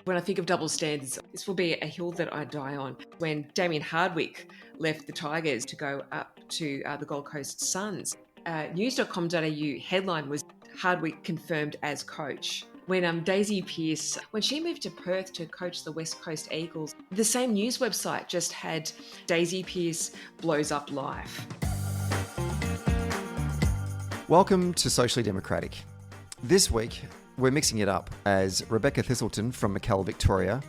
When I think of double standards, this will be a hill that I die on. When Damien Hardwick left the Tigers to go up to the Gold Coast Suns, news.com.au headline was Hardwick confirmed as coach. When Daisy Pearce, when she moved to Perth to coach the West Coast Eagles, the same news website just had Daisy Pearce blows up life. Welcome to Socially Democratic. This week, we're mixing it up as Rebecca Thistleton from Mackel, Victoria,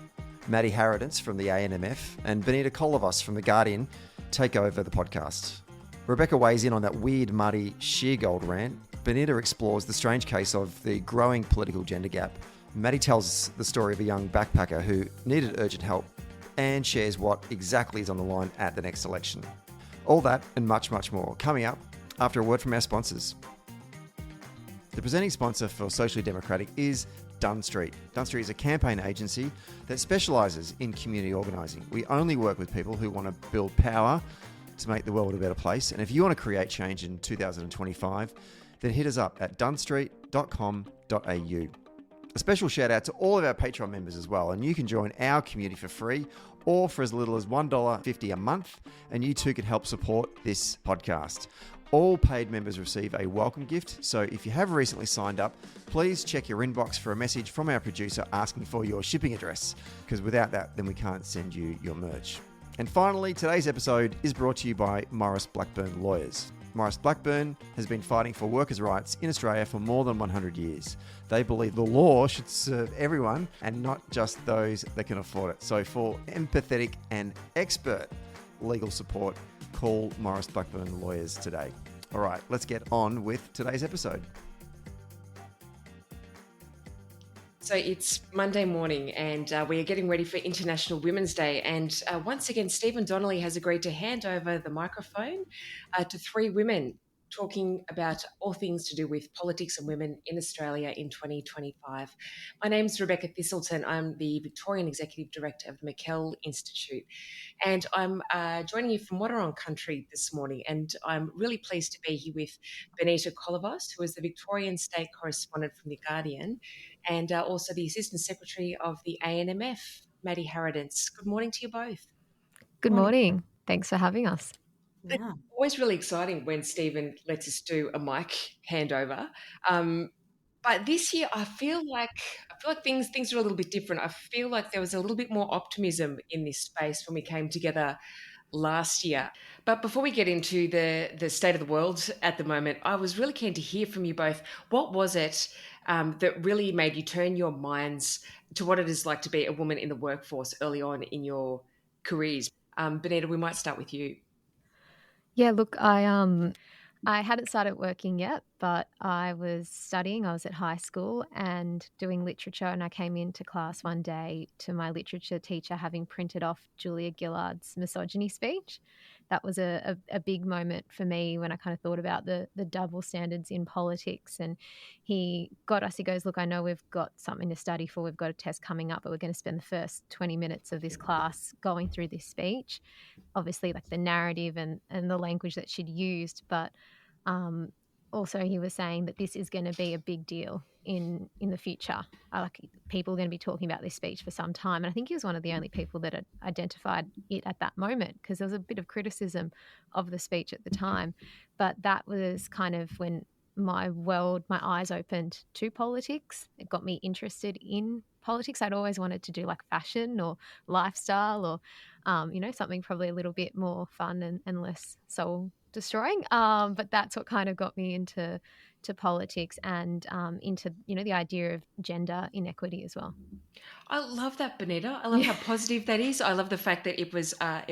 Maddy Harradence from the ANMF, and Benita Kolovos from The Guardian take over the podcast. Rebecca weighs in on that weird, muddy, sheer gold rant. Benita explores the strange case of the growing political gender gap. Maddy tells the story of a young backpacker who needed urgent help and shares what exactly is on the line at the next election. All that and much, much more coming up after a word from our sponsors. The presenting sponsor for Socially Democratic is Dunn Street. Dunn Street is a campaign agency that specialises in community organising. We only work with people who want to build power to make the world a better place. And if you want to create change in 2025, then hit us up at dunstreet.com.au. A special shout out to all of our Patreon members as well. And you can join our community for free or for as little as $1.50 a month. And you too can help support this podcast. All paid members receive a welcome gift, so if you have recently signed up, please check your inbox for a message from our producer asking for your shipping address, because without that, then we can't send you your merch. And finally, today's episode is brought to you by Maurice Blackburn Lawyers. Maurice Blackburn has been fighting for workers' rights in Australia for more than 100 years. They believe the law should serve everyone and not just those that can afford it. So for empathetic and expert legal support, call Maurice Blackburn Lawyers today. All right, let's get on with today's episode. So it's Monday morning and we are getting ready for International Women's Day. And once again, Stephen Donnelly has agreed to hand over the microphone to three women talking about all things to do with politics and women in Australia in 2025. My name's Rebecca Thistleton. I'm the Victorian Executive Director of the Mackel Institute. And I'm joining you from Wadawurrung Country this morning. And I'm really pleased to be here with Benita Kolovos, who is the Victorian State Correspondent from The Guardian, and also the Assistant Secretary of the ANMF, Maddy Harradence. Good morning to you both. Good morning. Thanks for having us. Yeah. It's always really exciting when Stephen lets us do a mic handover. But this year, I feel like things are a little bit different. I feel like there was a little bit more optimism in this space when we came together last year. But before we get into the state of the world at the moment, I was really keen to hear from you both. What was it that really made you turn your minds to what it is like to be a woman in the workforce early on in your careers? Benita, we might start with you. Yeah, look, I hadn't started working yet, but I was studying. I was at high school and doing literature, and I came into class one day to my literature teacher having printed off Julia Gillard's misogyny speech. That was a big moment for me when I kind of thought about the double standards in politics. And he goes, look, I know we've got something to study for. We've got a test coming up, but we're going to spend the first 20 minutes of this class going through this speech. Obviously, like the narrative and the language that she'd used, but also he was saying that this is going to be a big deal in the future. People are going to be talking about this speech for some time. And I think he was one of the only people that had identified it at that moment, because there was a bit of criticism of the speech at the time. But that was kind of when my eyes opened to politics. It got me interested in politics. I'd always wanted to do like fashion or lifestyle or, something probably a little bit more fun and less soul destroying. But that's what kind of got me into politics and into, the idea of gender inequity as well. I love that, Benita. I love how positive that is. I love the fact that it was a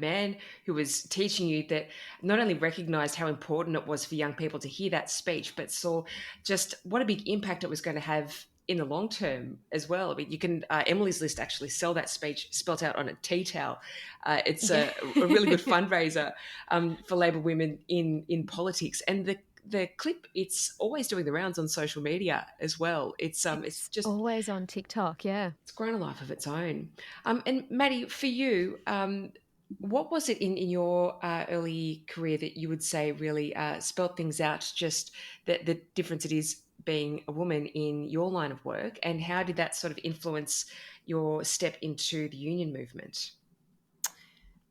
man who was teaching you that not only recognised how important it was for young people to hear that speech, but saw just what a big impact it was going to have in the long term as well. I mean, you can, Emily's List actually sell that speech spelt out on a tea towel. It's a really good fundraiser for Labor women in politics. And the clip, it's always doing the rounds on social media as well. It's just always on TikTok. Yeah. It's grown a life of its own. And Maddy, for you, what was it in your early career that you would say really spelt things out, just the difference it is being a woman in your line of work, and how did that sort of influence your step into the union movement?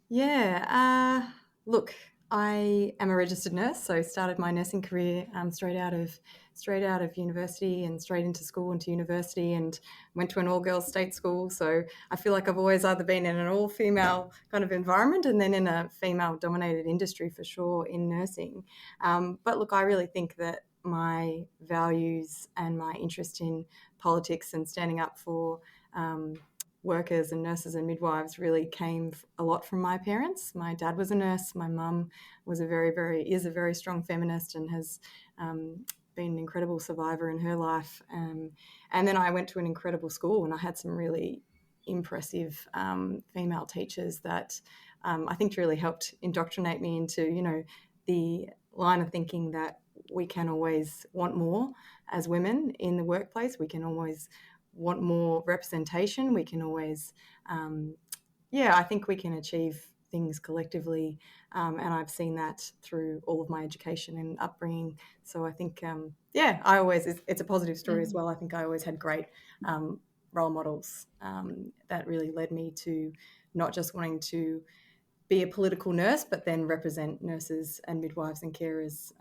Yeah, look, I am a registered nurse, so started my nursing career straight out of university and straight into school, into university, and went to an all-girls state school. So I feel like I've always either been in an all-female kind of environment and then in a female-dominated industry for sure in nursing. But look, I really think that my values and my interest in politics and standing up for workers and nurses and midwives really came a lot from my parents. My dad was a nurse. My mum was is a very strong feminist and has been an incredible survivor in her life. And then I went to an incredible school and I had some really impressive female teachers that I think really helped indoctrinate me into, the line of thinking that we can always want more as women in the workplace. We can always want more representation. We can always, I think we can achieve things collectively. And I've seen that through all of my education and upbringing. So I think, it's a positive story as well. I think I always had great role models that really led me to not just wanting to be a political nurse, but then represent nurses and midwives and carers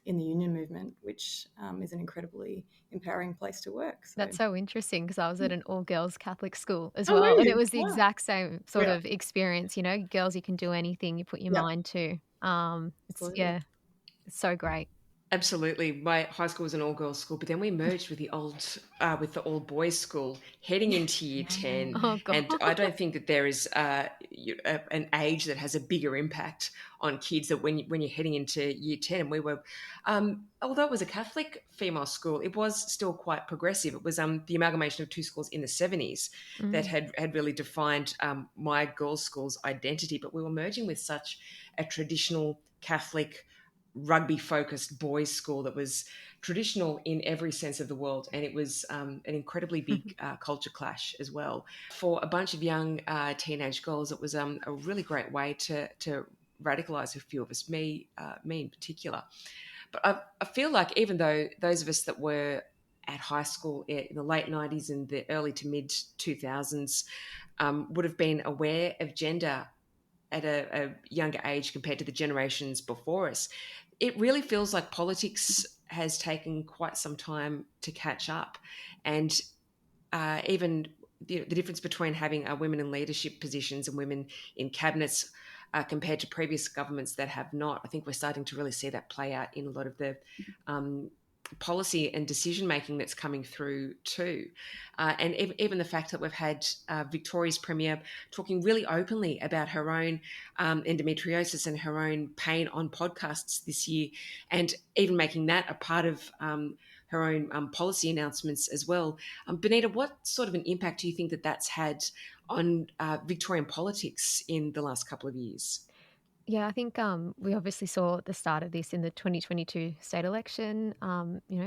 in the union movement, which is an incredibly empowering place to work. So. That's so interesting because I was at an all-girls Catholic school as Oh, well, and really? it was the Wow. exact same sort Yeah. of experience. Girls, you can do anything you put your Yeah. mind to. Absolutely. It's so great. Absolutely. My high school was an all-girls school, but then we merged with the all-boys school heading into year 10. Oh, God. And I don't think that there is an age that has a bigger impact on kids that when you're heading into year 10. And we were, although it was a Catholic female school, it was still quite progressive. It was the amalgamation of two schools in the 70s that had really defined my girls' school's identity. But we were merging with such a traditional Catholic rugby-focused boys' school that was traditional in every sense of the word, and it was an incredibly big culture clash as well. For a bunch of young teenage girls, it was a really great way to radicalise a few of us, me in particular. But I feel like even though those of us that were at high school in the late 90s and the early to mid 2000s would have been aware of gender at a younger age compared to the generations before us, it really feels like politics has taken quite some time to catch up. And even the difference between having women in leadership positions and women in cabinets compared to previous governments that have not, I think we're starting to really see that play out in a lot of the policy and decision making that's coming through too. And even the fact that we've had Victoria's Premier talking really openly about her own endometriosis and her own pain on podcasts this year, and even making that a part of her own policy announcements as well. Benita, what sort of an impact do you think that that's had on Victorian politics in the last couple of years? Yeah, I think we obviously saw the start of this in the 2022 state election.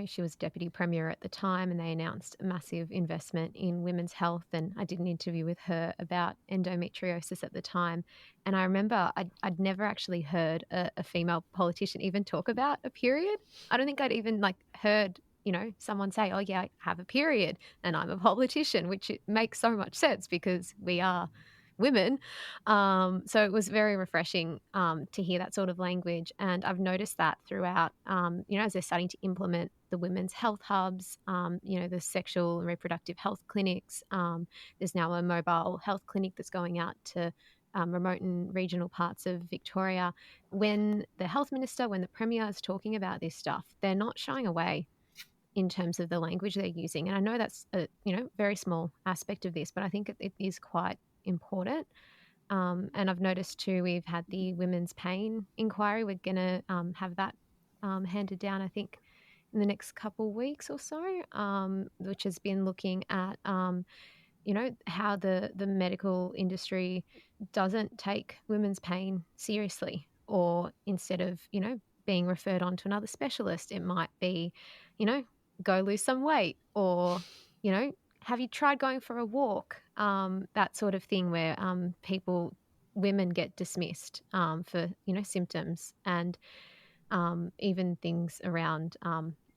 She was deputy premier at the time and they announced a massive investment in women's health. And I did an interview with her about endometriosis at the time. And I remember I'd never actually heard a female politician even talk about a period. I don't think I'd even heard someone say, oh, yeah, I have a period and I'm a politician, which it makes so much sense because we are women. So it was very refreshing to hear that sort of language. And I've noticed that throughout, as they're starting to implement the women's health hubs, the sexual and reproductive health clinics. There's now a mobile health clinic that's going out to remote and regional parts of Victoria. When the health minister, when the premier is talking about this stuff, they're not shying away in terms of the language they're using. And I know that's a very small aspect of this, but I think it is quite important. And I've noticed too, we've had the women's pain inquiry. We're going to have that handed down, I think, in the next couple of weeks or so, which has been looking at, how the medical industry doesn't take women's pain seriously, or instead of, being referred on to another specialist, it might be, go lose some weight, or, have you tried going for a walk? That sort of thing where women get dismissed for, symptoms, and even things around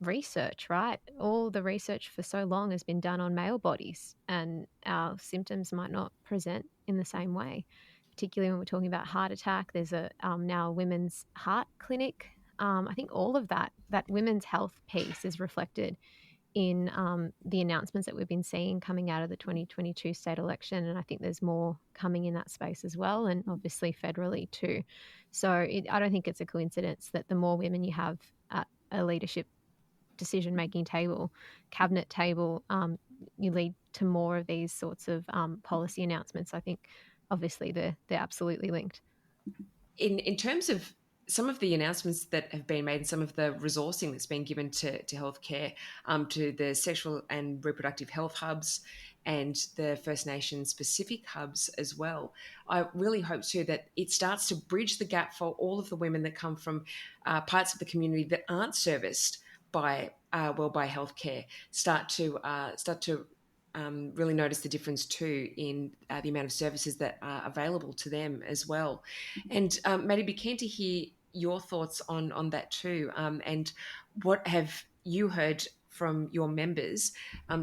research, right? All the research for so long has been done on male bodies, and our symptoms might not present in the same way, particularly when we're talking about heart attack. There's now a women's heart clinic. I think all of that women's health piece is reflected in the announcements that we've been seeing coming out of the 2022 state election. And I think there's more coming in that space as well, and obviously federally too. So I don't think it's a coincidence that the more women you have at a leadership decision-making table, cabinet table, you lead to more of these sorts of policy announcements. I think obviously they're absolutely linked. In terms of some of the announcements that have been made and some of the resourcing that's been given to healthcare, to the sexual and reproductive health hubs and the First Nations specific hubs as well, I really hope too that it starts to bridge the gap for all of the women that come from parts of the community that aren't serviced by by healthcare, start to really notice the difference too in the amount of services that are available to them as well. And Maddy, be keen to hear your thoughts on that too. And what have you heard from your members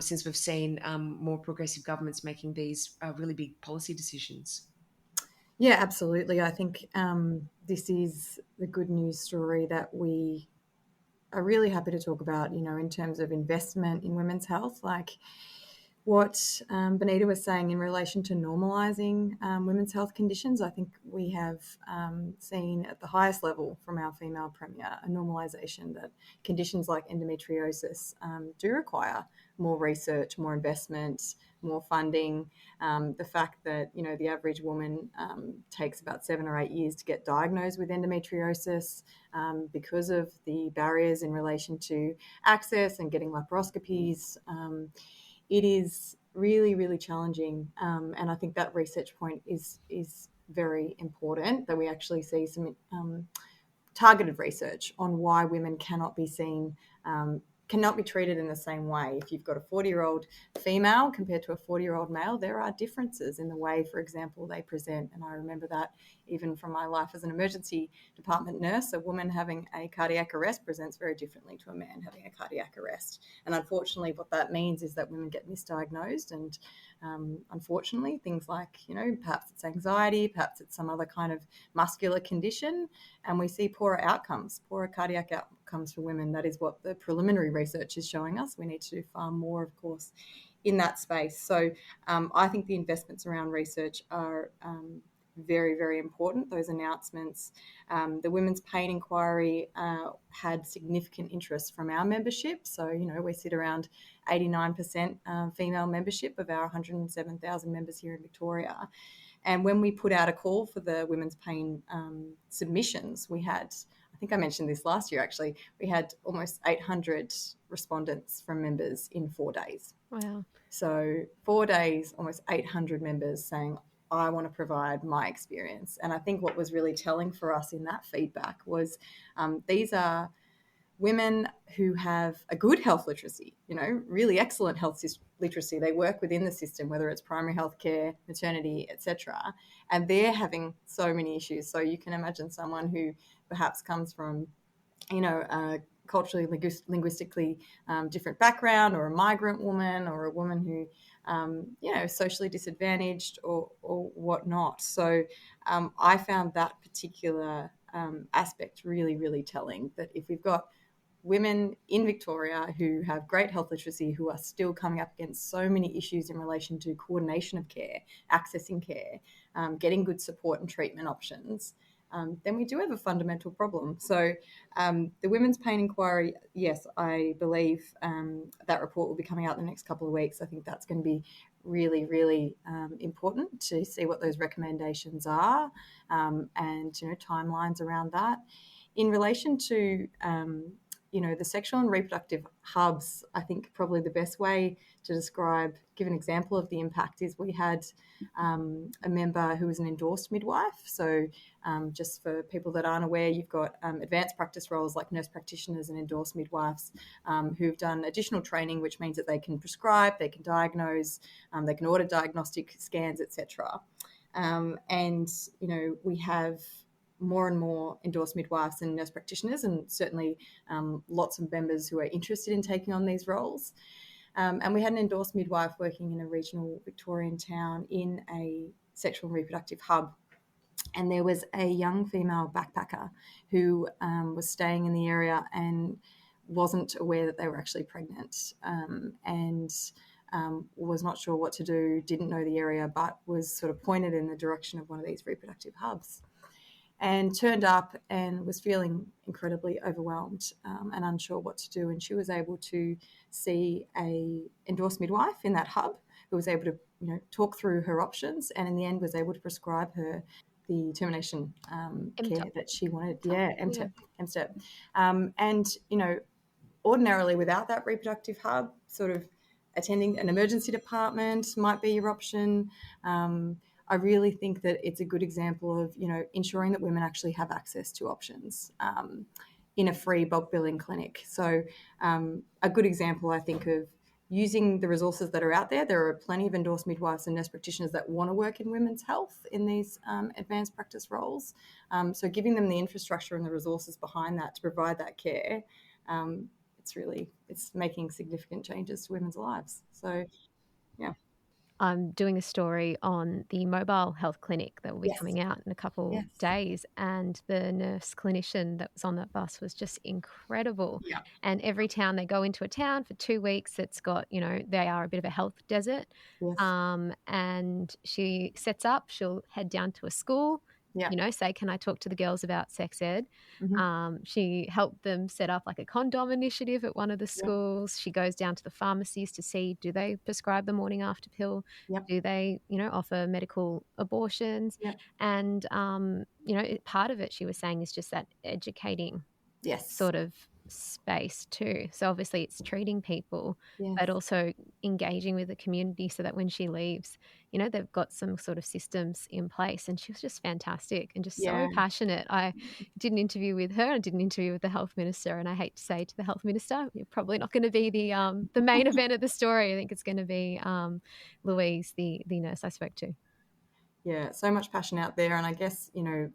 since we've seen more progressive governments making these really big policy decisions? Yeah, absolutely. I think this is the good news story that we are really happy to talk about, in terms of investment in women's health, like what Benita was saying in relation to normalising women's health conditions. I think we have seen at the highest level from our female premier a normalisation that conditions like endometriosis do require more research, more investment, more funding. The fact that, the average woman takes about 7 or 8 years to get diagnosed with endometriosis because of the barriers in relation to access and getting laparoscopies. It is really, really challenging. And I think that research point is very important, that we actually see some targeted research on why women cannot be treated in the same way. If you've got a 40-year-old female compared to a 40-year-old male, there are differences in the way, for example, they present. And I remember that even from my life as an emergency department nurse. A woman having a cardiac arrest presents very differently to a man having a cardiac arrest. And unfortunately, what that means is that women get misdiagnosed. And unfortunately, things like, perhaps it's anxiety, perhaps it's some other kind of muscular condition, and we see poorer cardiac outcomes for women. That is what the preliminary research is showing us. We need to do far more, of course, in that space. So I think the investments around research are very, very important. Those announcements, the Women's Pain Inquiry had significant interest from our membership. So, we sit around 89% female membership of our 107,000 members here in Victoria. And when we put out a call for the women's pain submissions, we had, I think I mentioned this last year actually, we had almost 800 respondents from members in 4 days. Wow. So 4 days, almost 800 members saying, I want to provide my experience. And I think what was really telling for us in that feedback was these are women who have a good health literacy, really excellent health literacy. They work within the system, whether it's primary health care, maternity, etc. And they're having so many issues. So you can imagine someone who perhaps comes from, a culturally, linguistically different background, or a migrant woman, or a woman who, socially disadvantaged or whatnot. So I found that particular aspect really, really telling, that if we've got women in Victoria who have great health literacy, who are still coming up against so many issues in relation to coordination of care, accessing care, getting good support and treatment options, then we do have a fundamental problem. So the Women's Pain Inquiry, yes, I believe that report will be coming out in the next couple of weeks. I think that's going to be really, really important to see what those recommendations are and, timelines around that. In relation to the sexual and reproductive hubs, I think probably the best way to give an example of the impact is we had a member who was an endorsed midwife. So just for people that aren't aware, you've got advanced practice roles like nurse practitioners and endorsed midwives who've done additional training, which means that they can prescribe, they can diagnose, they can order diagnostic scans, etc. And, we have more and more endorsed midwives and nurse practitioners, and certainly lots of members who are interested in taking on these roles. And we had an endorsed midwife working in a regional Victorian town in a sexual and reproductive hub. And there was a young female backpacker who was staying in the area and wasn't aware that they were actually pregnant, and was not sure what to do, didn't know the area, but was sort of pointed in the direction of one of these reproductive hubs, and turned up and was feeling incredibly overwhelmed and unsure what to do. And she was able to see a endorsed midwife in that hub who was able to, talk through her options, and in the end was able to prescribe her the termination care that she wanted. MSTEP. And, ordinarily without that reproductive hub, sort of attending an emergency department might be your option. I really think that it's a good example of, ensuring that women actually have access to options in a free bulk billing clinic. So a good example, I think, of using the resources that are out there. There are plenty of endorsed midwives and nurse practitioners that want to work in women's health in these advanced practice roles. So giving them the infrastructure and the resources behind that to provide that care, it's making significant changes to women's lives. So, yeah. I'm doing a story on the mobile health clinic that will be Yes. coming out in a couple Yes. days, and the nurse clinician that was on that bus was just incredible. Yeah. And every town, they go into a town for 2 weeks, it's got, they are a bit of a health desert. Yes. And she sets up, she'll head down to a school, Yeah. say, can I talk to the girls about sex ed? Mhm. She helped them set up like a condom initiative at one of the schools. She goes down to the pharmacies to see, do they prescribe the morning after pill? Yep. Do they, offer medical abortions? Yep. And, part of it, she was saying, is just that educating Yes. sort of space too. So obviously it's treating people, Yes. but also engaging with the community so that when she leaves, they've got some sort of systems in place. And she was just fantastic and just so passionate. I did an interview with her. I did an interview with the health minister, and I hate to say to the health minister, you're probably not going to be the main event of the story. I think it's going to be Louise, the nurse I spoke to. Yeah, so much passion out there. And I guess,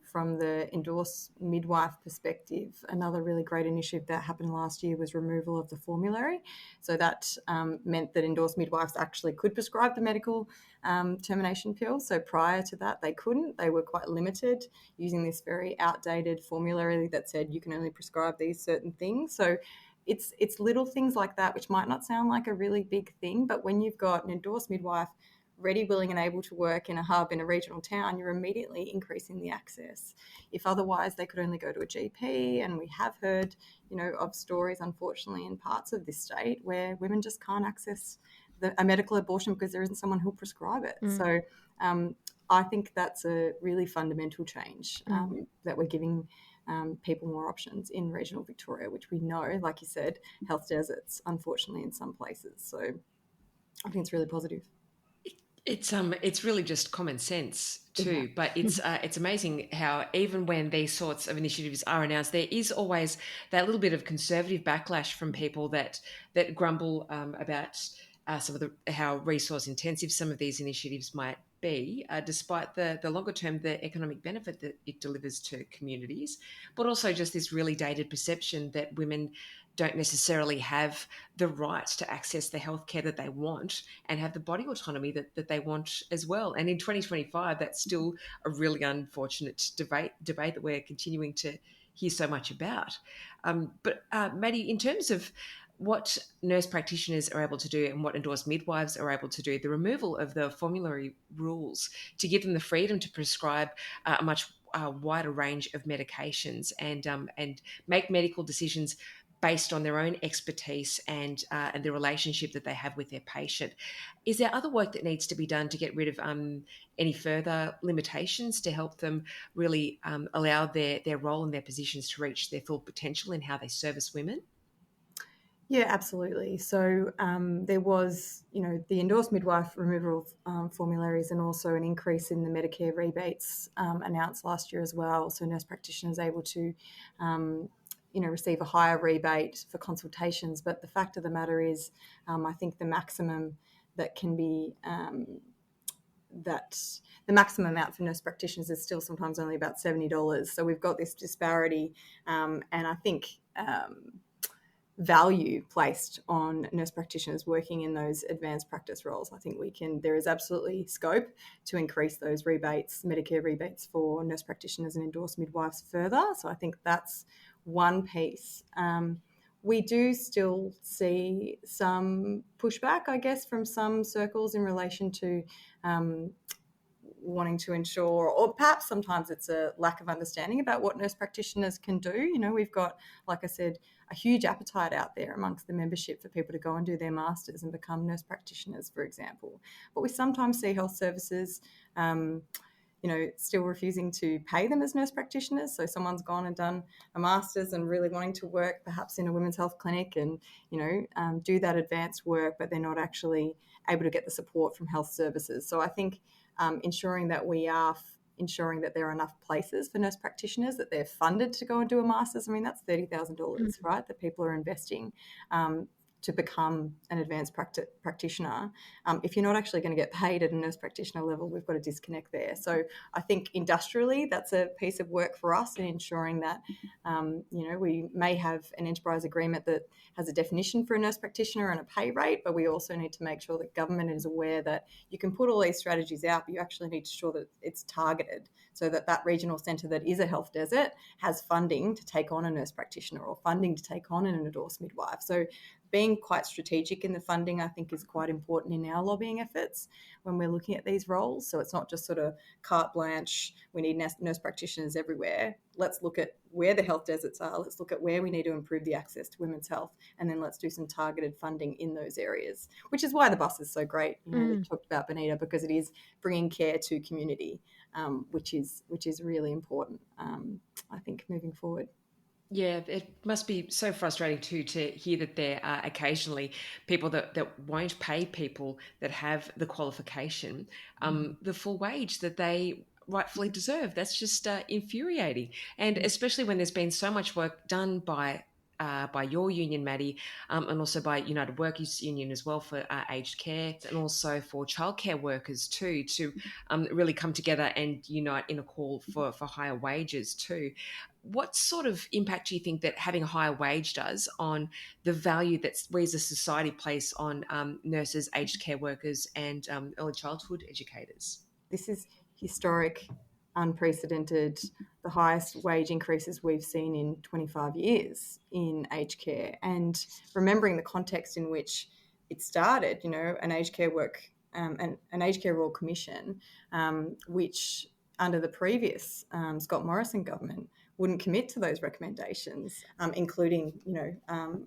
from the endorsed midwife perspective, another really great initiative that happened last year was removal of the formulary. So that meant that endorsed midwives actually could prescribe the medical termination pill. So prior to that, they couldn't. They were quite limited using this very outdated formulary that said you can only prescribe these certain things. So it's little things like that, which might not sound like a really big thing, but when you've got an endorsed midwife ready, willing and able to work in a hub in a regional town, you're immediately increasing the access. If otherwise they could only go to a GP, and we have heard, of stories, unfortunately, in parts of this state where women just can't access a medical abortion because there isn't someone who'll prescribe it. So I think that's a really fundamental change, that we're giving people more options in regional Victoria, which we know, like you said, health deserts, unfortunately, in some places. So I think it's really positive. It's really just common sense too, but it's amazing how even when these sorts of initiatives are announced, there is always that little bit of conservative backlash from people that grumble about some of how resource intensive some of these initiatives might be, despite the longer term, the economic benefit that it delivers to communities, but also just this really dated perception that women don't necessarily have the right to access the healthcare that they want and have the body autonomy that they want as well. And in 2025, that's still a really unfortunate debate that we're continuing to hear so much about. But Maddy, in terms of what nurse practitioners are able to do and what endorsed midwives are able to do, the removal of the formulary rules to give them the freedom to prescribe a much wider range of medications and make medical decisions based on their own expertise and the relationship that they have with their patient. Is there other work that needs to be done to get rid of any further limitations to help them really allow their role and their positions to reach their full potential in how they service women? Yeah, absolutely. So there was, the endorsed midwife removal of formularies, and also an increase in the Medicare rebates announced last year as well. So nurse practitioners able to receive a higher rebate for consultations. But the fact of the matter is, I think the maximum that can be the maximum amount for nurse practitioners is still sometimes only about $70. So we've got this disparity, and I think value placed on nurse practitioners working in those advanced practice roles. I think there is absolutely scope to increase those rebates, Medicare rebates for nurse practitioners and endorsed midwives further. So I think that's one piece. We do still see some pushback, I guess, from some circles in relation to wanting to ensure, or perhaps sometimes it's a lack of understanding about what nurse practitioners can do. You know, we've got, like I said, a huge appetite out there amongst the membership for people to go and do their masters and become nurse practitioners, for example. But we sometimes see health services still refusing to pay them as nurse practitioners. So someone's gone and done a master's and really wanting to work perhaps in a women's health clinic and, do that advanced work, but they're not actually able to get the support from health services. So I think ensuring that we are ensuring that there are enough places for nurse practitioners, that they're funded to go and do a master's. I mean, that's $30,000, right, that people are investing to become an advanced practitioner. If you're not actually going to get paid at a nurse practitioner level, we've got a disconnect there. So I think industrially, that's a piece of work for us in ensuring that, we may have an enterprise agreement that has a definition for a nurse practitioner and a pay rate, but we also need to make sure that government is aware that you can put all these strategies out, but you actually need to ensure that it's targeted so that that regional centre that is a health desert has funding to take on a nurse practitioner or funding to take on an endorsed midwife. So being quite strategic in the funding, I think, is quite important in our lobbying efforts when we're looking at these roles. So it's not just sort of carte blanche, we need nurse practitioners everywhere. Let's look at where the health deserts are. Let's look at where we need to improve the access to women's health. And then let's do some targeted funding in those areas, which is why the bus is so great. You talked about Benita, because it is bringing care to community, which is really important, I think, moving forward. Yeah, it must be so frustrating too to hear that there are occasionally people that won't pay people that have the qualification the full wage that they rightfully deserve. That's just infuriating. And especially when there's been so much work done by your union, Maddy, and also by United Workers Union as well for aged care, and also for childcare workers too, to really come together and unite in a call for higher wages too. What sort of impact do you think that having a higher wage does on the value that we as a society place on nurses, aged care workers, and early childhood educators? This is historic, unprecedented, the highest wage increases we've seen in 25 years in aged care. And remembering the context in which it started, an aged care an aged care Royal Commission, which under the previous Scott Morrison government wouldn't commit to those recommendations, including,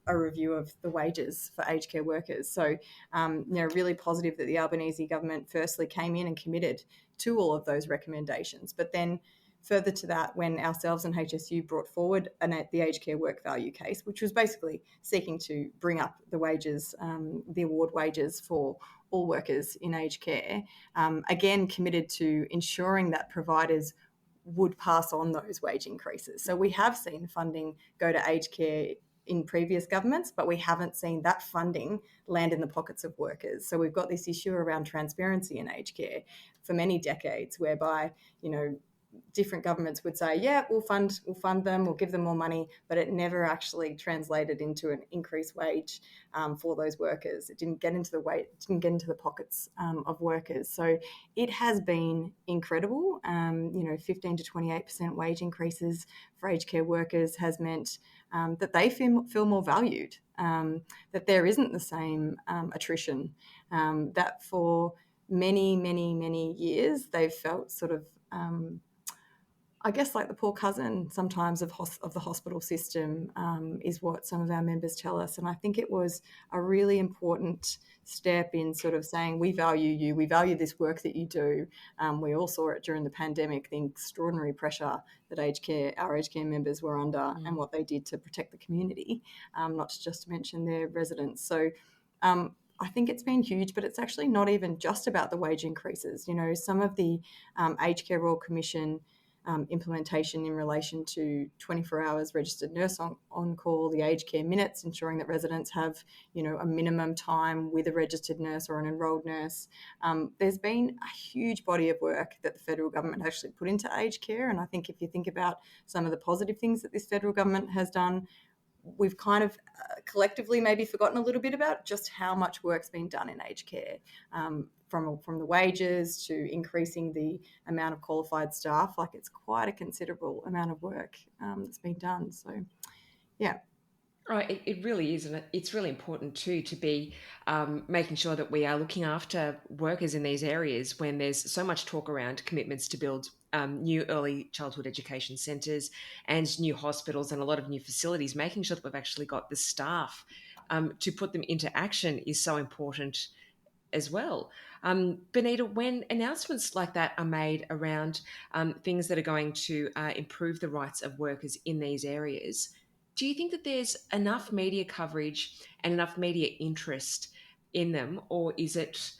a review of the wages for aged care workers. So, really positive that the Albanese government firstly came in and committed to all of those recommendations. But then further to that, when ourselves and HSU brought forward the aged care work value case, which was basically seeking to bring up the wages, the award wages for all workers in aged care, again committed to ensuring that providers would pass on those wage increases. So we have seen funding go to aged care in previous governments, but we haven't seen that funding land in the pockets of workers. So we've got this issue around transparency in aged care for many decades, whereby, different governments would say, yeah, we'll fund them, we'll give them more money, but it never actually translated into an increased wage for those workers. It didn't get into the pockets of workers. So it has been incredible. 15 to 28% wage increases for aged care workers has meant that they feel more valued, that there isn't the same attrition, that for many, many, many years they've felt sort of I guess like the poor cousin sometimes of the hospital system, is what some of our members tell us. And I think it was a really important step in sort of saying, we value you, we value this work that you do. We all saw it during the pandemic, the extraordinary pressure that our aged care members were under and what they did to protect the community, not just to mention their residents. So I think it's been huge, but it's actually not even just about the wage increases. Some of the Aged Care Royal Commission implementation in relation to 24 hours registered nurse on call, the aged care minutes, ensuring that residents have, a minimum time with a registered nurse or an enrolled nurse. There's been a huge body of work that the federal government actually put into aged care. And I think if you think about some of the positive things that this federal government has done, we've kind of collectively maybe forgotten a little bit about just how much work's been done in aged care, from the wages to increasing the amount of qualified staff. Like, it's quite a considerable amount of work that's been done. So, yeah. Right, it really is, and it's really important too to be making sure that we are looking after workers in these areas when there's so much talk around commitments to build new early childhood education centres and new hospitals and a lot of new facilities. Making sure that we've actually got the staff to put them into action is so important as well. Benita, when announcements like that are made around things that are going to improve the rights of workers in these areas, do you think that there's enough media coverage and enough media interest in them, or is it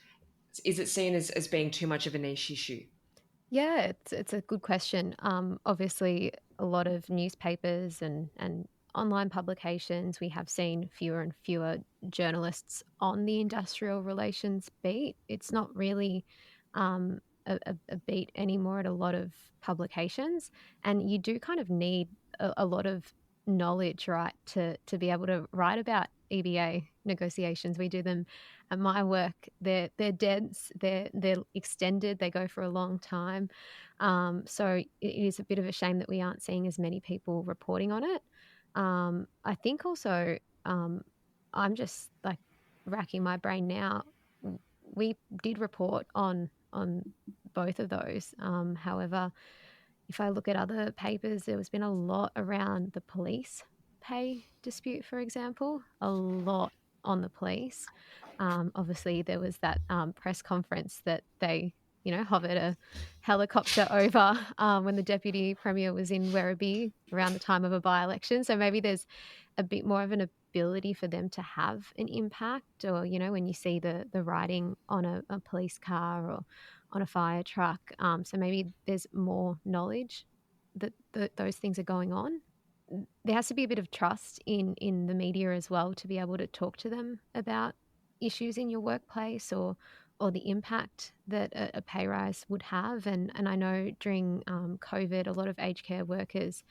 seen as being too much of a niche issue? Yeah, it's a good question. Obviously, a lot of newspapers and online publications, we have seen fewer and fewer journalists on the industrial relations beat. It's not really a beat anymore at a lot of publications, and you do kind of need a lot of knowledge, right, to be able to write about EBA negotiations. We do them at my work. They're dense, they're extended, they go for a long time. So it is a bit of a shame that we aren't seeing as many people reporting on it. I think also, I'm just like racking my brain now. We did report on both of those. However, if I look at other papers, there has been a lot around the police pay dispute, for example, a lot on the police. Obviously, there was that press conference that they, hovered a helicopter over when the Deputy Premier was in Werribee around the time of a by-election. So maybe there's a bit more of an ability for them to have an impact, or, when you see the writing on a police car or on a fire truck. So maybe there's more knowledge that those things are going on. There has to be a bit of trust in the media as well to be able to talk to them about issues in your workplace or the impact that a pay rise would have. And I know during COVID, a lot of aged care workers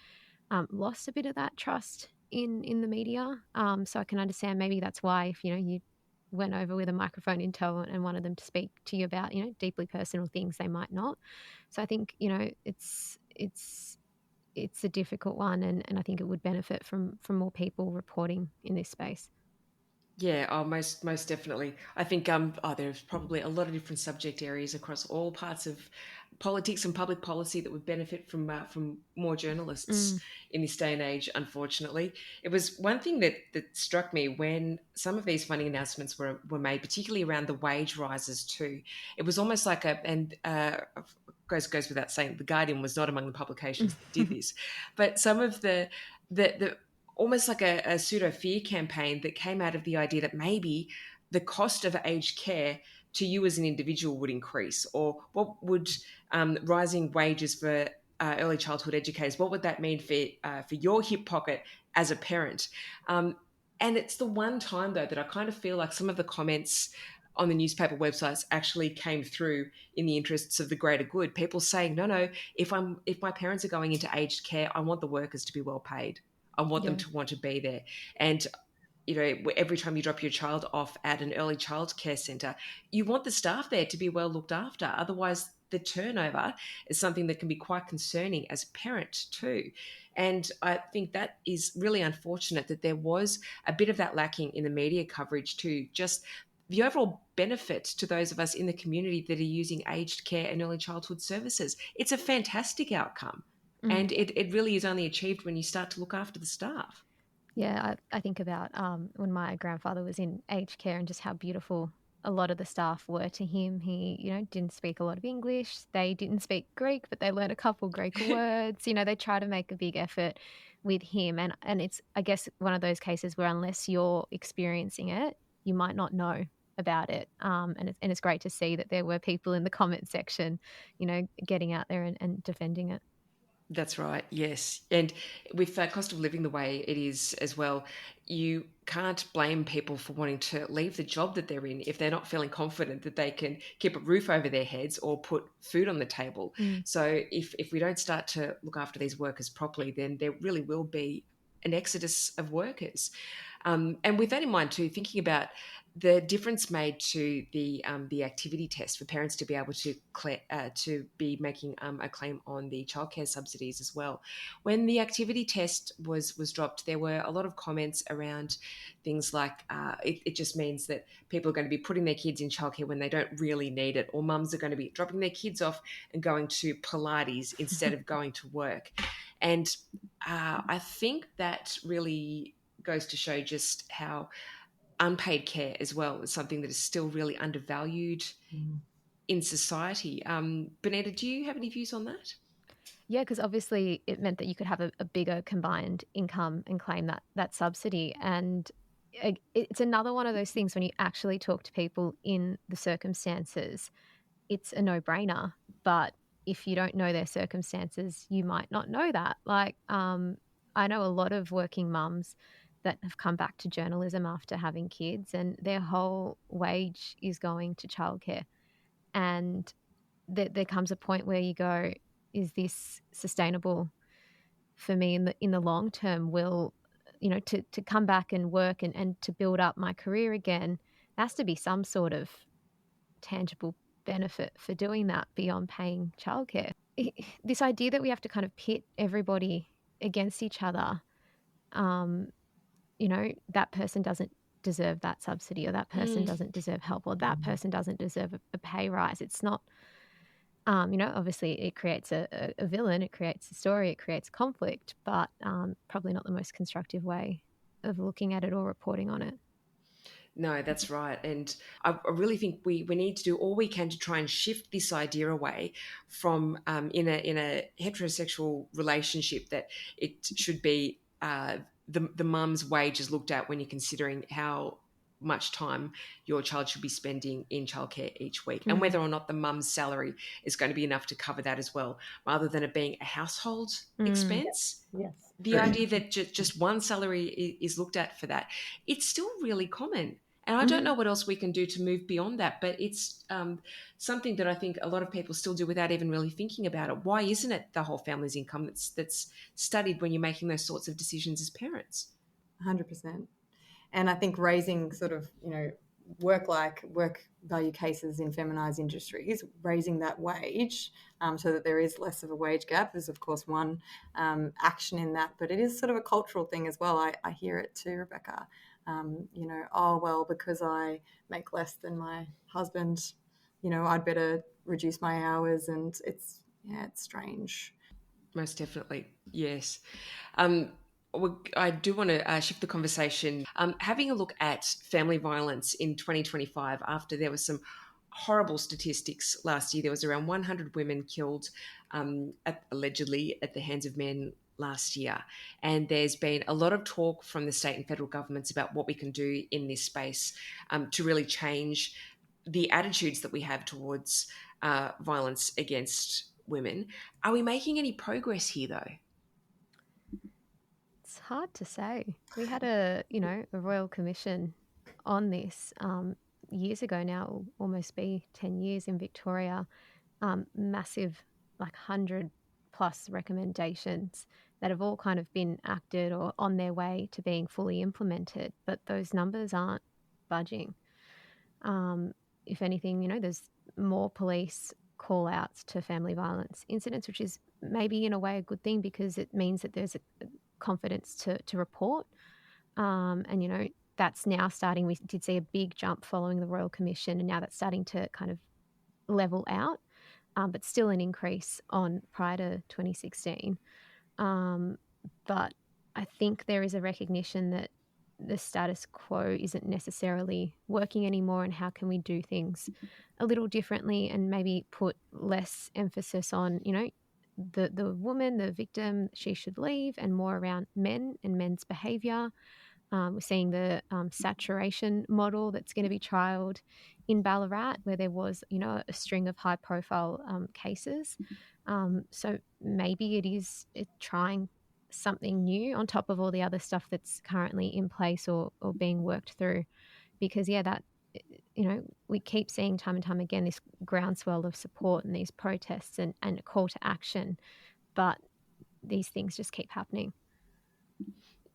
lost a bit of that trust in the media. So I can understand maybe that's why if, you went over with a microphone in tow and wanted them to speak to you about, deeply personal things, they might not. So I think, it's a difficult one, and I think it would benefit from more people reporting in this space. Yeah, most definitely. I think there's probably a lot of different subject areas across all parts of politics and public policy that would benefit from more journalists in this day and age. Unfortunately, it was one thing that struck me when some of these funding announcements were made, particularly around the wage rises too. It was almost like goes without saying, The Guardian was not among the publications that did this, but some of the almost like a pseudo fear campaign that came out of the idea that maybe the cost of aged care to you as an individual would increase, or what would rising wages for early childhood educators, what would that mean for your hip pocket as a parent? And it's the one time, though, that I kind of feel like some of the comments on the newspaper websites actually came through in the interests of the greater good. People saying, no, if my parents are going into aged care, I want the workers to be well paid. I want them to want to be there. And, every time you drop your child off at an early childcare centre, you want the staff there to be well looked after. Otherwise, the turnover is something that can be quite concerning as a parent too. And I think that is really unfortunate that there was a bit of that lacking in the media coverage too. Just the overall benefit to those of us in the community that are using aged care and early childhood services. It's a fantastic outcome. And it really is only achieved when you start to look after the staff. Yeah, I think about when my grandfather was in aged care and just how beautiful a lot of the staff were to him. He, didn't speak a lot of English. They didn't speak Greek, but they learned a couple Greek words. They try to make a big effort with him. And it's, I guess, one of those cases where unless you're experiencing it, you might not know about it. And it's great to see that there were people in the comment section, getting out there and defending it. That's right, yes. And with cost of living the way it is as well, you can't blame people for wanting to leave the job that they're in if they're not feeling confident that they can keep a roof over their heads or put food on the table. So if we don't start to look after these workers properly, then there really will be an exodus of workers. And with that in mind too, thinking about the difference made to the activity test for parents to be able to be making a claim on the childcare subsidies as well. When the activity test was dropped, there were a lot of comments around things like it just means that people are going to be putting their kids in childcare when they don't really need it, or mums are going to be dropping their kids off and going to Pilates instead of going to work. And I think that really goes to show just how unpaid care as well is something that is still really undervalued in society. Benita, do you have any views on that? Yeah, because obviously it meant that you could have a bigger combined income and claim that subsidy. And it's another one of those things when you actually talk to people in the circumstances, it's a no-brainer. But if you don't know their circumstances, you might not know that. Like, I know a lot of working mums that have come back to journalism after having kids, and their whole wage is going to childcare. And there comes a point where you go, is this sustainable for me in the long term? Will, to come back and work and to build up my career again, there has to be some sort of tangible benefit for doing that beyond paying childcare. This idea that we have to kind of pit everybody against each other, that person doesn't deserve that subsidy, or that person doesn't deserve help, or that person doesn't deserve a pay rise. It's not, obviously it creates a villain, it creates a story, it creates conflict, but probably not the most constructive way of looking at it or reporting on it. No, that's right. And I really think we need to do all we can to try and shift this idea away from in a heterosexual relationship that it should be the mum's wage is looked at when you're considering how much time your child should be spending in childcare each week, and whether or not the mum's salary is going to be enough to cover that as well, rather than it being a household expense. Yes. The idea that just one salary is looked at for that, it's still really common. And I don't know what else we can do to move beyond that, but it's something that I think a lot of people still do without even really thinking about it. Why isn't it the whole family's income that's studied when you're making those sorts of decisions as parents? 100%. And I think raising sort of, work value cases in feminized industries, raising that wage so that there is less of a wage gap is, of course, one action in that. But it is sort of a cultural thing as well. I hear it too, Rebecca. Because I make less than my husband, I'd better reduce my hours. And it's strange. Most definitely, yes. I do want to shift the conversation. Having a look at family violence in 2025, after there was some horrible statistics last year. There was around 100 women killed allegedly at the hands of men last year. And there's been a lot of talk from the state and federal governments about what we can do in this space to really change the attitudes that we have towards violence against women. Are we making any progress here, though? It's hard to say. We had a royal commission on this years ago now. It will almost be 10 years in Victoria. Massive, like 100 plus recommendations that have all kind of been acted or on their way to being fully implemented, but those numbers aren't budging. If anything, there's more police call outs to family violence incidents, which is maybe in a way a good thing because it means that there's a confidence to report. And that's now starting. We did see a big jump following the Royal Commission, and now that's starting to kind of level out, but still an increase on prior to 2016. But I think there is a recognition that the status quo isn't necessarily working anymore, and how can we do things a little differently and maybe put less emphasis on, the woman, the victim, she should leave, and more around men and men's behaviour. We're seeing the saturation model that's going to be trialled in Ballarat, where there was, a string of high-profile cases. So maybe it's trying something new on top of all the other stuff that's currently in place or being worked through. Because, that, we keep seeing time and time again this groundswell of support and these protests and a call to action, but these things just keep happening.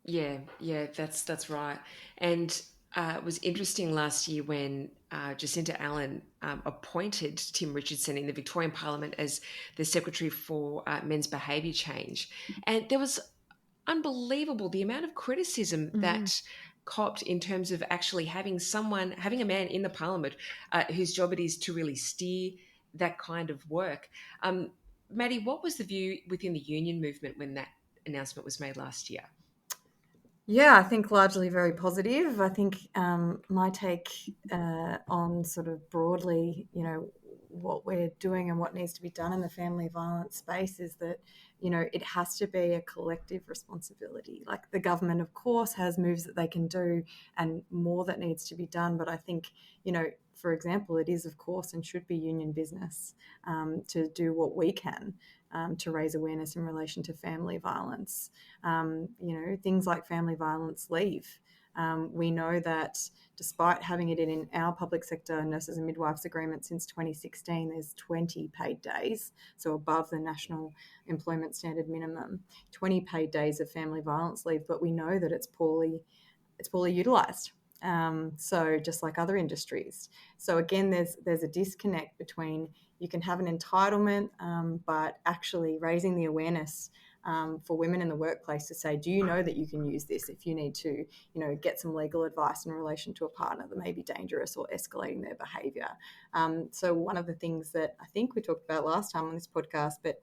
Yeah, that's right. And it was interesting last year when Jacinta Allen appointed Tim Richardson in the Victorian Parliament as the Secretary for Men's Behaviour Change. And there was unbelievable the amount of criticism that copped in terms of actually having a man in the Parliament whose job it is to really steer that kind of work. Maddy, what was the view within the union movement when that announcement was made last year? Yeah, I think largely very positive. I think my take on sort of broadly, what we're doing and what needs to be done in the family violence space is that, it has to be a collective responsibility. Like the government, of course, has moves that they can do and more that needs to be done. But I think, for example, it is, of course, and should be union business to do what we can to raise awareness in relation to family violence. Things like family violence leave. We know that despite having it in our public sector nurses and midwives agreement since 2016, there's 20 paid days, so above the national employment standard minimum, 20 paid days of family violence leave, but we know that it's poorly utilised. So just like other industries. So again, there's a disconnect between you can have an entitlement, but actually raising the awareness for women in the workplace to say, do you know that you can use this if you need to, get some legal advice in relation to a partner that may be dangerous or escalating their behaviour. So one of the things that I think we talked about last time on this podcast, but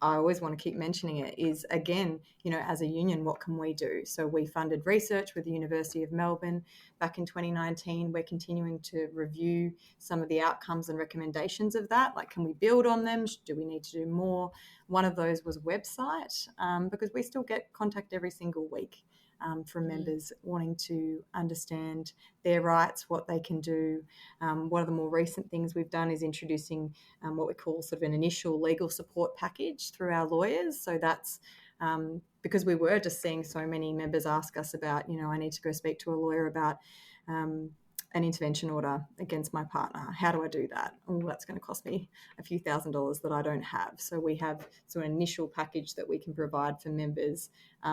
I always want to keep mentioning it, is again, as a union, what can we do? So we funded research with the University of Melbourne back in 2019. We're continuing to review some of the outcomes and recommendations of that. Like, can we build on them? Do we need to do more? One of those was website, because we still get contact every single week from members wanting to understand their rights, what they can do. One of the more recent things we've done is introducing what we call sort of an initial legal support package through our lawyers. So that's because we were just seeing so many members ask us about, I need to go speak to a lawyer about an intervention order against my partner. How do I do that? Oh, that's going to cost me a few $1,000s that I don't have. So we have an initial package that we can provide for members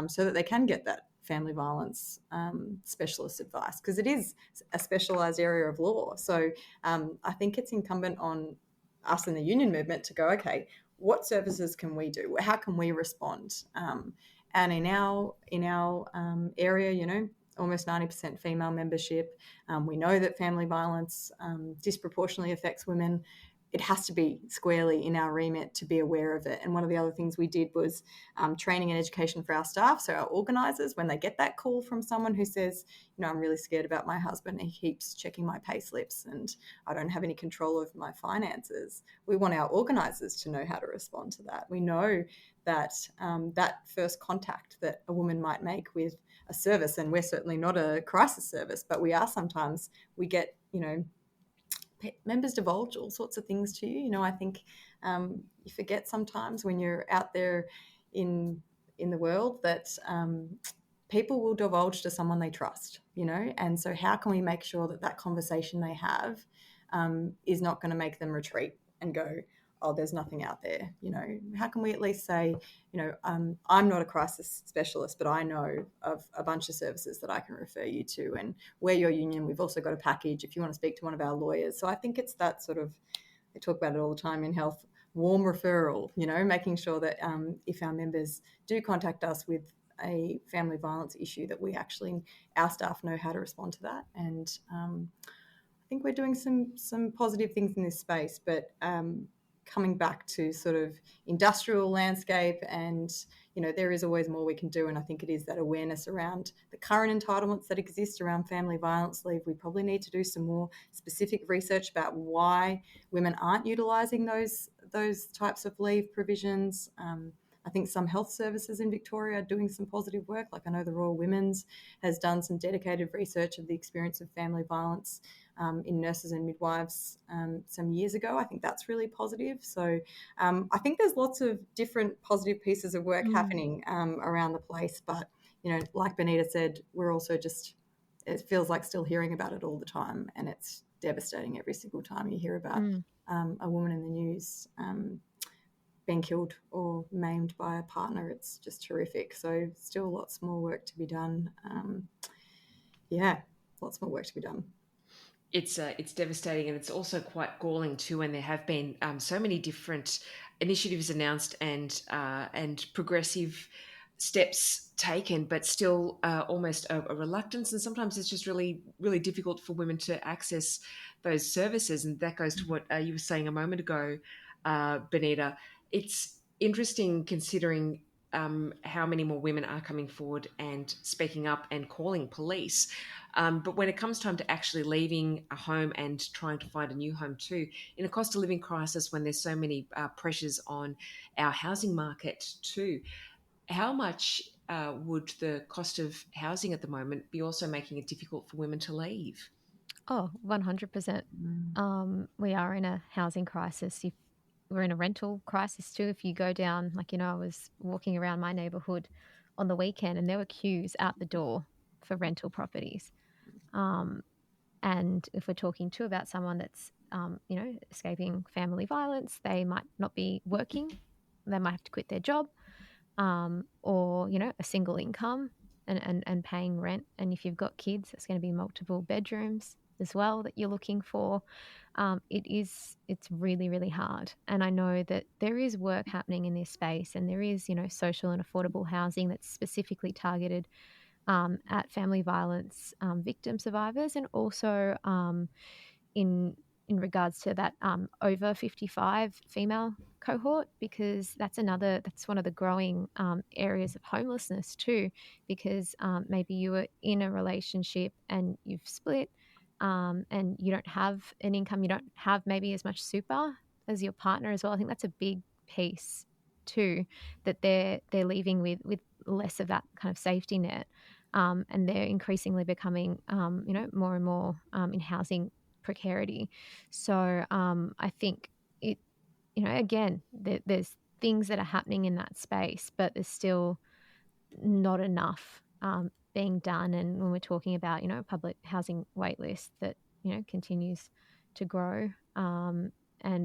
so that they can get that family violence specialist advice, because it is a specialised area of law. So I think it's incumbent on us in the union movement to go, okay, what services can we do? How can we respond? And in our area, almost 90% female membership. We know that family violence disproportionately affects women. It has to be squarely in our remit to be aware of it. And one of the other things we did was training and education for our staff. So our organisers, when they get that call from someone who says, I'm really scared about my husband, he keeps checking my pay slips and I don't have any control over my finances, we want our organisers to know how to respond to that. We know that that first contact that a woman might make with a service, and we're certainly not a crisis service, but we are sometimes, we get, members divulge all sorts of things to you. I think you forget sometimes when you're out there in the world that people will divulge to someone they trust, and so how can we make sure that that conversation they have is not going to make them retreat and go, oh, there's nothing out there. How can we at least say, I'm not a crisis specialist, but I know of a bunch of services that I can refer you to, and we're your union. We've also got a package if you want to speak to one of our lawyers. So I think it's that sort of, I talk about it all the time in health, warm referral, making sure that if our members do contact us with a family violence issue, that our staff know how to respond to that. And I think we're doing some positive things in this space, but coming back to sort of industrial landscape, and there is always more we can do, and I think it is that awareness around the current entitlements that exist around family violence leave. We probably need to do some more specific research about why women aren't utilising those types of leave provisions. I think some health services in Victoria are doing some positive work. Like I know the Royal Women's has done some dedicated research of the experience of family violence in nurses and midwives some years ago. I think that's really positive. So I think there's lots of different positive pieces of work happening around the place. But, like Benita said, we're also it feels like still hearing about it all the time. And it's devastating every single time you hear about a woman in the news being killed or maimed by a partner. It's just horrific. So still lots more work to be done. Lots more work to be done. It's devastating, and it's also quite galling too. And there have been so many different initiatives announced and progressive steps taken, but still almost a reluctance. And sometimes it's just really, really difficult for women to access those services. And that goes to what you were saying a moment ago, Benita. It's interesting considering how many more women are coming forward and speaking up and calling police. But when it comes time to actually leaving a home and trying to find a new home too, in a cost of living crisis, when there's so many pressures on our housing market too, how much would the cost of housing at the moment be also making it difficult for women to leave? Oh, 100%. We are in a housing crisis. We're in a rental crisis too. If you go down, I was walking around my neighborhood on the weekend and there were queues out the door for rental properties. And if we're talking too about someone that's, escaping family violence, they might not be working. They might have to quit their job, or, a single income and paying rent. And if you've got kids, it's going to be multiple bedrooms as well that you're looking for. It's really, really hard. And I know that there is work happening in this space, and there is, social and affordable housing that's specifically targeted at family violence victim survivors, and also in regards to that over 55 female cohort, because that's one of the growing areas of homelessness too, because maybe you were in a relationship and you've split, and you don't have an income, you don't have maybe as much super as your partner as well. I think that's a big piece too, that they're leaving with less of that kind of safety net, and they're increasingly becoming more and more in housing precarity. So I think it, again, there's things that are happening in that space, but there's still not enough being done. And when we're talking about, public housing wait list that, continues to grow, and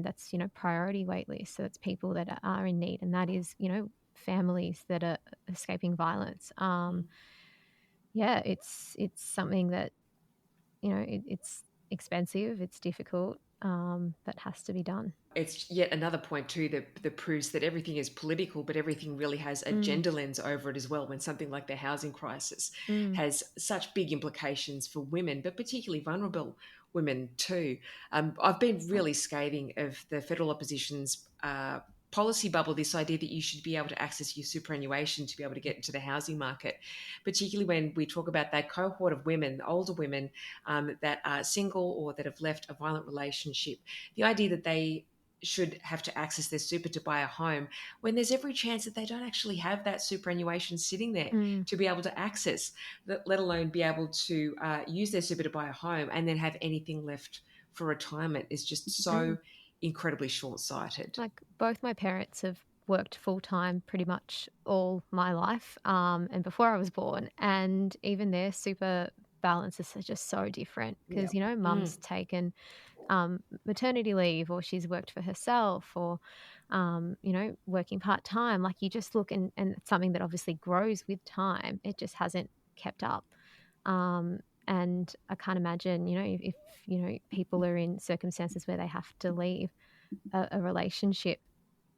that's, priority wait list. So it's people that are in need, and that is, families that are escaping violence. It's something that, it's expensive, it's difficult, but has to be done. It's yet another point too that proves that everything is political, but everything really has a gender lens over it as well. When something like the housing crisis has such big implications for women, but particularly vulnerable women too. I've been really scathing of the federal opposition's policy bubble, this idea that you should be able to access your superannuation to be able to get into the housing market, particularly when we talk about that cohort of women, older women that are single or that have left a violent relationship. The idea that they should have to access their super to buy a home, when there's every chance that they don't actually have that superannuation sitting there to be able to access, let alone be able to use their super to buy a home and then have anything left for retirement, is just so incredibly short-sighted. Like, both my parents have worked full-time pretty much all my life, and before I was born, and even their super balances are just so different because, mum's taken maternity leave, or she's worked for herself, or working part-time. Like, you just look, and it's something that obviously grows with time. It just hasn't kept up. And I can't imagine, if people are in circumstances where they have to leave a relationship,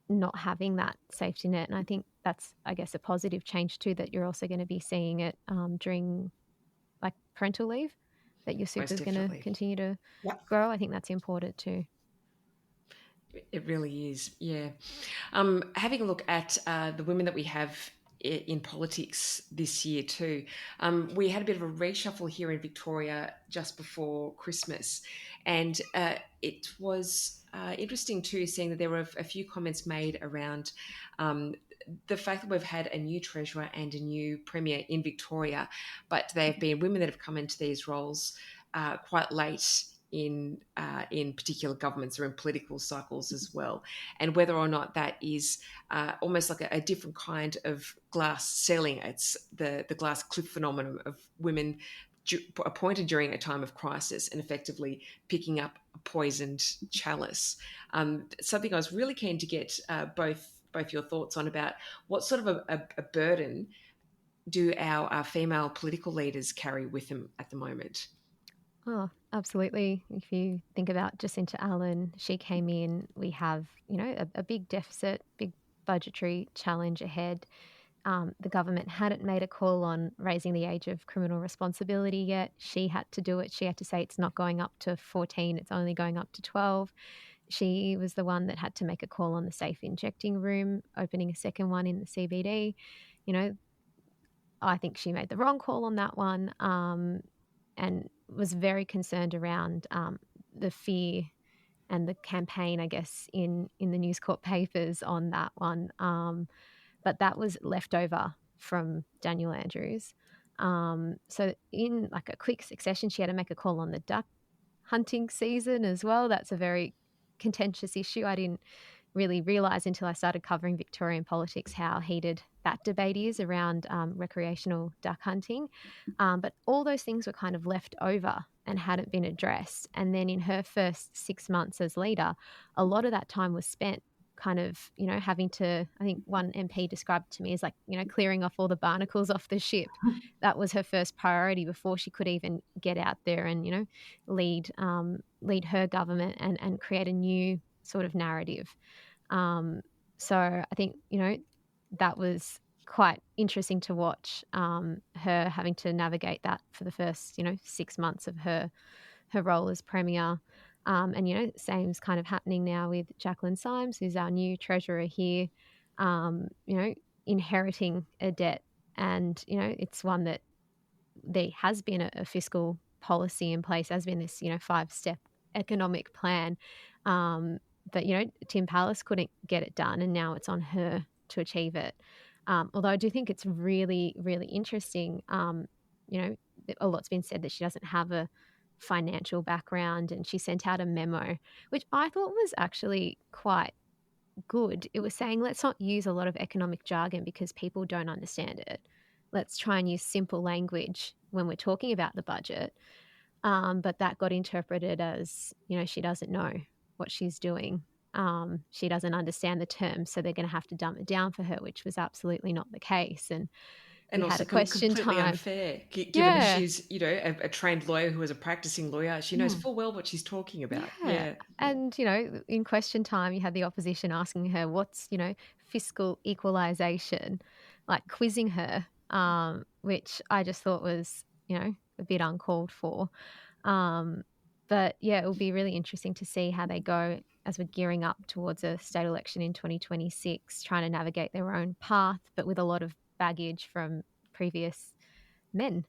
not having that safety net. And I think that's, I guess, a positive change too, that you're also going to be seeing it during like parental leave, that your super is going to continue to grow. I think that's important too. It really is, yeah. Having a look at the women that we have in politics this year too, we had a bit of a reshuffle here in Victoria just before Christmas, and it was interesting too, seeing that there were a few comments made around the fact that we've had a new treasurer and a new premier in Victoria, but they have been women that have come into these roles quite late in particular governments or in political cycles as well, and whether or not that is almost like a different kind of glass ceiling. It's the glass cliff phenomenon of women appointed during a time of crisis and effectively picking up a poisoned chalice. Something I was really keen to get both your thoughts on about what sort of a burden do our female political leaders carry with them at the moment? Oh, absolutely. If you think about Jacinta Allen, she came in, we have, a big deficit, big budgetary challenge ahead. The government hadn't made a call on raising the age of criminal responsibility yet. She had to do it. She had to say it's not going up to 14, it's only going up to 12. She was the one that had to make a call on the safe injecting room, opening a second one in the CBD. I think she made the wrong call on that one, and was very concerned around the fear and the campaign, I guess, in the News Corp papers on that one. But that was left over from Daniel Andrews. So in like a quick succession, she had to make a call on the duck hunting season as well. That's a very contentious issue. I didn't really realise until I started covering Victorian politics how heated that debate is around recreational duck hunting. But all those things were kind of left over and hadn't been addressed. And then in her first 6 months as leader, a lot of that time was spent kind of, having to, I think one MP described it to me as like, clearing off all the barnacles off the ship. That was her first priority before she could even get out there and, lead her government and create a new sort of narrative. So I think, that was quite interesting to watch, her having to navigate that for the first, 6 months of her role as Premier. And, same's kind of happening now with Jacqueline Symes, who's our new treasurer here, inheriting a debt. And, it's one that there has been a fiscal policy in place, has been this, 5-step economic plan. But, Tim Pallas couldn't get it done, and now it's on her to achieve it. Although I do think it's really, really interesting. A lot's been said that she doesn't have a financial background, and she sent out a memo, which I thought was actually quite good. It was saying, let's not use a lot of economic jargon because people don't understand it. Let's try and use simple language when we're talking about the budget. But that got interpreted as, she doesn't know what she's doing. She doesn't understand the terms, so they're going to have to dumb it down for her, which was absolutely not the case. And we also had a question completely time. Unfair, given she's, a trained lawyer who is a practicing lawyer. She knows full well what she's talking about. Yeah. And, in question time, you had the opposition asking her, what's, fiscal equalisation, like quizzing her, which I just thought was, a bit uncalled for. But yeah, it will be really interesting to see how they go as we're gearing up towards a state election in 2026, trying to navigate their own path, but with a lot of baggage from previous men.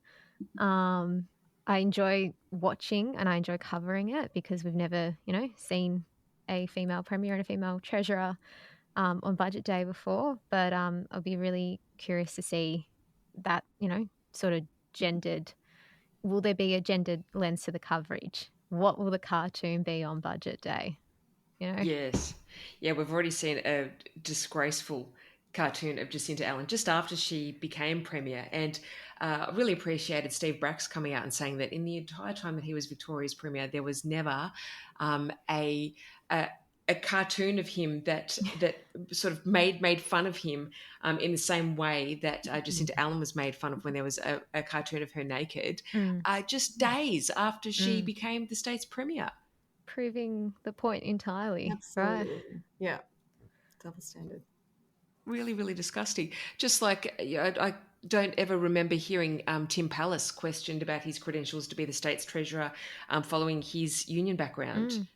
I enjoy watching and I enjoy covering it because we've never, seen a female premier and a female treasurer on budget day before. But I'll be really curious to see that, sort of gendered. Will there be a gendered lens to the coverage? What will the cartoon be on budget day? Yes. Yeah, we've already seen a disgraceful cartoon of Jacinta Allen just after she became Premier. And I really appreciated Steve Bracks coming out and saying that in the entire time that he was Victoria's Premier, there was never a cartoon of him that sort of made fun of him in the same way that Jacinta Allen was made fun of when there was a cartoon of her naked, just days after she became the state's Premier. Proving the point entirely. Absolutely. Right? Yeah. Double standard. Really, really disgusting. Just like I don't ever remember hearing Tim Pallas questioned about his credentials to be the state's treasurer following his union background.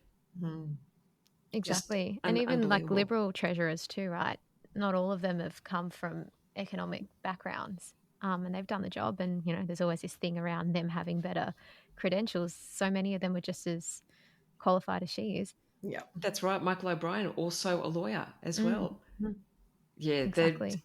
Exactly. And even like Liberal treasurers too, right? Not all of them have come from economic backgrounds. And they've done the job, and there's always this thing around them having better credentials. So many of them were just as qualified as she is. Yeah, that's right. Michael O'Brien, also a lawyer as well. Yeah, Exactly.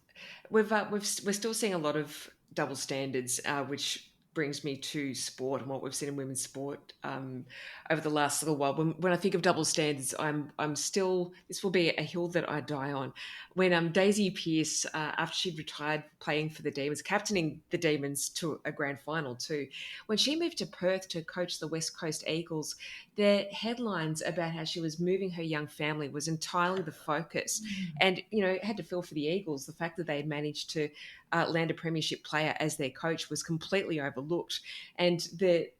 we're still seeing a lot of double standards, which brings me to sport and what we've seen in women's sport over the last little while. When I think of double standards, I'm still, this will be a hill that I die on. When Daisy Pearce, after she'd retired playing for the Demons, captaining the Demons to a grand final too, when she moved to Perth to coach the West Coast Eagles, the headlines about how she was moving her young family was entirely the focus. And, had to feel for the Eagles. The fact that they had managed to land a premiership player as their coach was completely overlooked. And the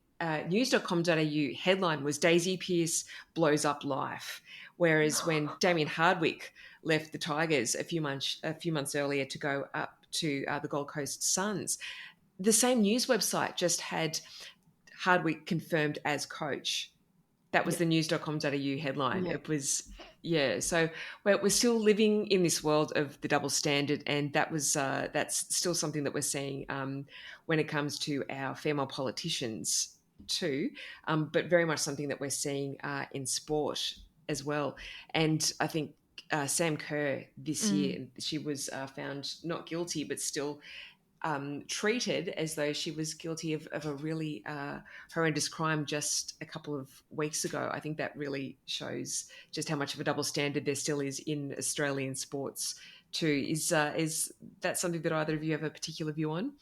news.com.au headline was Daisy Pearce blows up life. Whereas when Damien Hardwick left the Tigers a few months earlier to go up to the Gold Coast Suns, the same news website just had Hardwick confirmed as coach. That was the news.com.au headline. Yeah. It was, yeah. So we're still living in this world of the double standard, and that's still something that we're seeing when it comes to our female politicians too, but very much something that we're seeing in sport as well. And I think Sam Kerr this year, she was found not guilty, but still treated as though she was guilty of a really horrendous crime just a couple of weeks ago. I think that really shows just how much of a double standard there still is in Australian sports too. Is that something that either of you have a particular view on?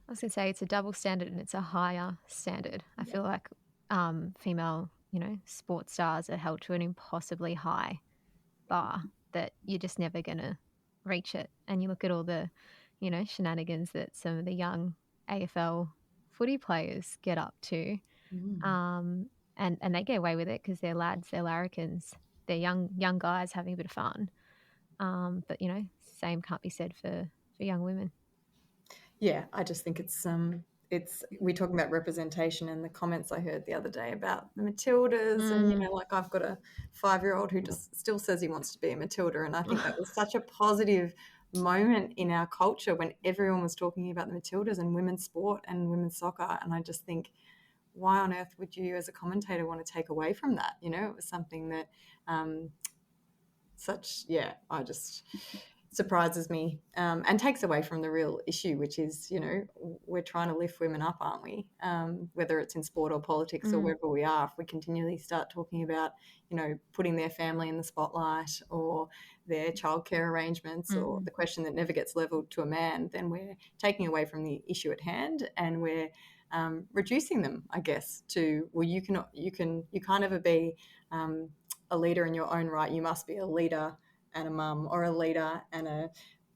I was going to say it's a double standard and it's a higher standard. I feel like female, sports stars are held to an impossibly high bar that you're just never going to reach it. And you look at all the, shenanigans that some of the young AFL footy players get up to, and they get away with it because they're lads, they're larrikins, they're young guys having a bit of fun. But same can't be said for young women. Yeah, I just think it's we're talking about representation, and the comments I heard the other day about the Matildas, and like I've got a 5-year-old who just still says he wants to be a Matilda, and I think that was such a positive moment in our culture when everyone was talking about the Matildas and women's sport and women's soccer, and I just think, why on earth would you as a commentator want to take away from that? It was something that I just surprises me and takes away from the real issue, which is, we're trying to lift women up, aren't we? Whether it's in sport or politics or wherever we are, if we continually start talking about, putting their family in the spotlight or their childcare arrangements or the question that never gets leveled to a man, then we're taking away from the issue at hand, and we're reducing them, I guess, to, well, you can't ever be a leader in your own right. You must be a leader and a mum, or a leader and a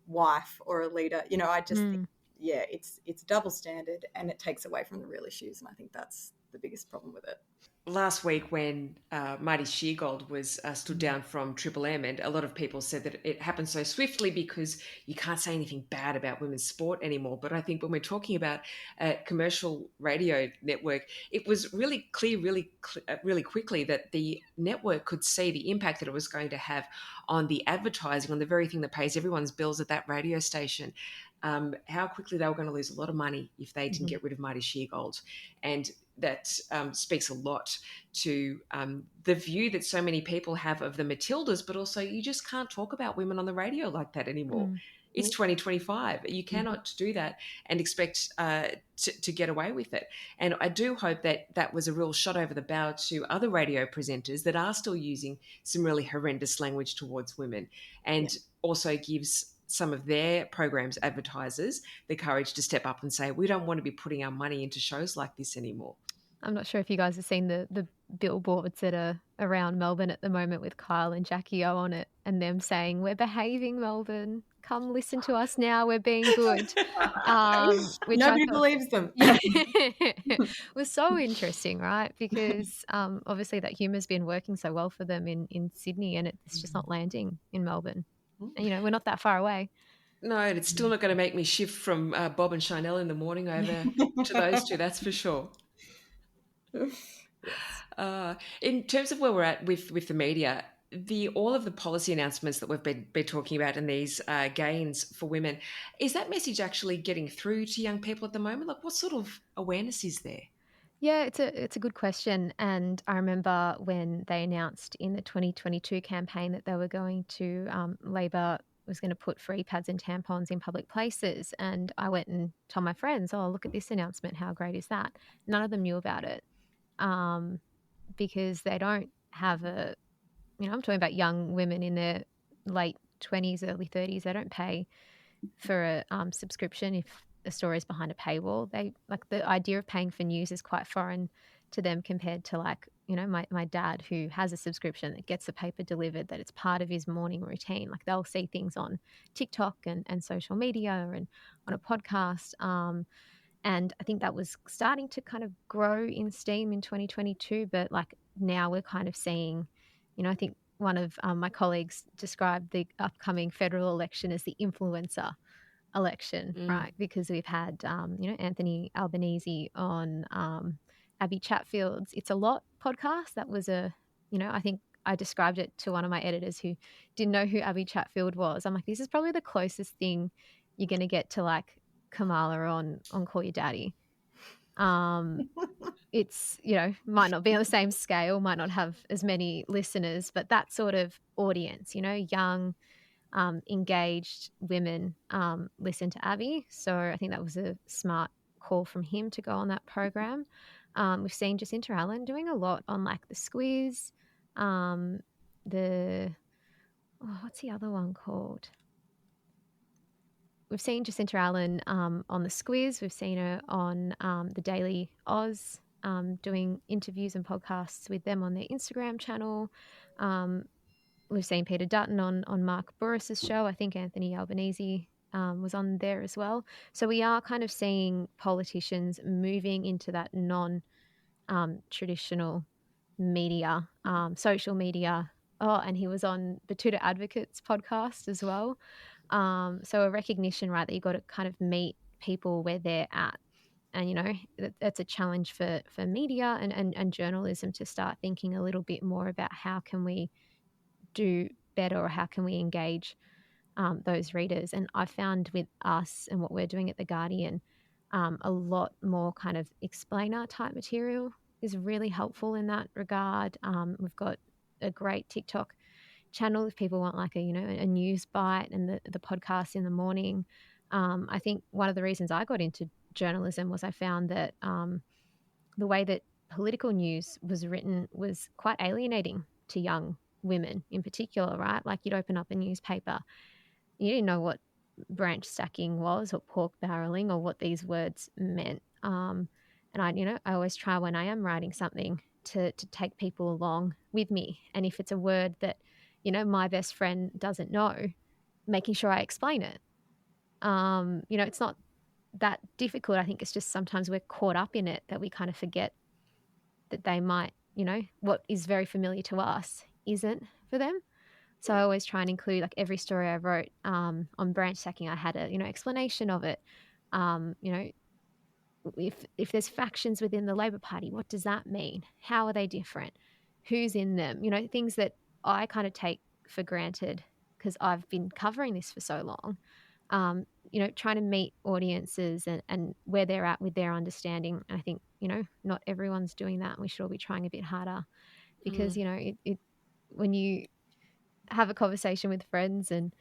wife, or a leader. I just think, it's double standard, and it takes away from the real issues, and I think that's the biggest problem with it. Last week when Maddy Harradence was stood down from Triple M, and a lot of people said that it happened so swiftly because you can't say anything bad about women's sport anymore. But I think when we're talking about a commercial radio network, it was really clear really quickly that the network could see the impact that it was going to have on the advertising, on the very thing that pays everyone's bills at that radio station. How quickly they were going to lose a lot of money if they didn't get rid of Maddy Harradence. And that speaks a lot to the view that so many people have of the Matildas, but also you just can't talk about women on the radio like that anymore. It's 2025. You cannot do that and expect to get away with it. And I do hope that was a real shot over the bow to other radio presenters that are still using some really horrendous language towards women, and also gives some of their programs advertisers the courage to step up and say, we don't want to be putting our money into shows like this anymore. I'm not sure if you guys have seen the billboards that are around Melbourne at the moment with Kyle and Jackie O on it, and them saying, we're behaving, Melbourne. Come listen to us now. We're being good. Nobody believes them. Yeah. It was so interesting, right? Because obviously that humour's been working so well for them in Sydney, and it's just not landing in Melbourne. And, we're not that far away. No, and it's still not going to make me shift from Bob and Chanel in the morning over to those two, that's for sure. In terms of where we're at with the media, all of the policy announcements that we've been talking about and these gains for women, is that message actually getting through to young people at the moment? Like, what sort of awareness is there? Yeah, it's a good question. And I remember when they announced in the 2022 campaign that they were going to Labor was going to put free pads and tampons in public places. And I went and told my friends, oh, look at this announcement. How great is that? None of them knew about it because they don't have a, I'm talking about young women in their late 20s, early 30s. They don't pay for a subscription if a story is behind a paywall. They like the idea of paying for news is quite foreign to them compared to like, my dad who has a subscription that gets the paper delivered, that it's part of his morning routine. Like they'll see things on TikTok and social media and on a podcast. And I think that was starting to kind of grow in steam in 2022. But like now we're kind of seeing, I think one of my colleagues described the upcoming federal election as the influencer election, right? Because we've had, Anthony Albanese on Abby Chatfield's It's a Lot podcast. That was I think I described it to one of my editors who didn't know who Abby Chatfield was. I'm like, this is probably the closest thing you're going to get to like Kamala on Call Your Daddy. It's, might not be on the same scale, might not have as many listeners, but that sort of audience, young, engaged women listen to Abby. So I think that was a smart call from him to go on that program. We've seen Jacinta Allen doing a lot on like the Squiz, what's the other one called? We've seen Jacinta Allen on the Squiz. We've seen her on the Daily Oz, doing interviews and podcasts with them on their Instagram channel. We've seen Peter Dutton on Mark Burris's show. I think Anthony Albanese was on there as well. So we are kind of seeing politicians moving into that non-traditional media, social media. Oh, and he was on Batuta Advocates podcast as well. So a recognition, right, that you've got to kind of meet people where they're at. And, that's a challenge for media and journalism to start thinking a little bit more about how can we do better or how can we engage those readers. And I found with us and what we're doing at The Guardian, a lot more kind of explainer type material is really helpful in that regard. We've got a great TikTok channel if people want like a news bite, and the podcast in the morning. I think one of the reasons I got into journalism was I found that the way that political news was written was quite alienating to young women in particular, right? Like you'd open up a newspaper, you didn't know what branch stacking was or pork barreling or what these words meant. And I always try when I am writing something to take people along with me. And if it's a word that, my best friend doesn't know, making sure I explain it. It's not that difficult. I think it's just sometimes we're caught up in it that we kind of forget that they might, what is very familiar to us isn't for them. So I always try and include, like every story I wrote on branch stacking, I had a, explanation of it. If there's factions within the Labor Party, what does that mean? How are they different? Who's in them? Things that I kind of take for granted because I've been covering this for so long. Trying to meet audiences and where they're at with their understanding. And I think, not everyone's doing that. And we should all be trying a bit harder because, when you have a conversation with friends and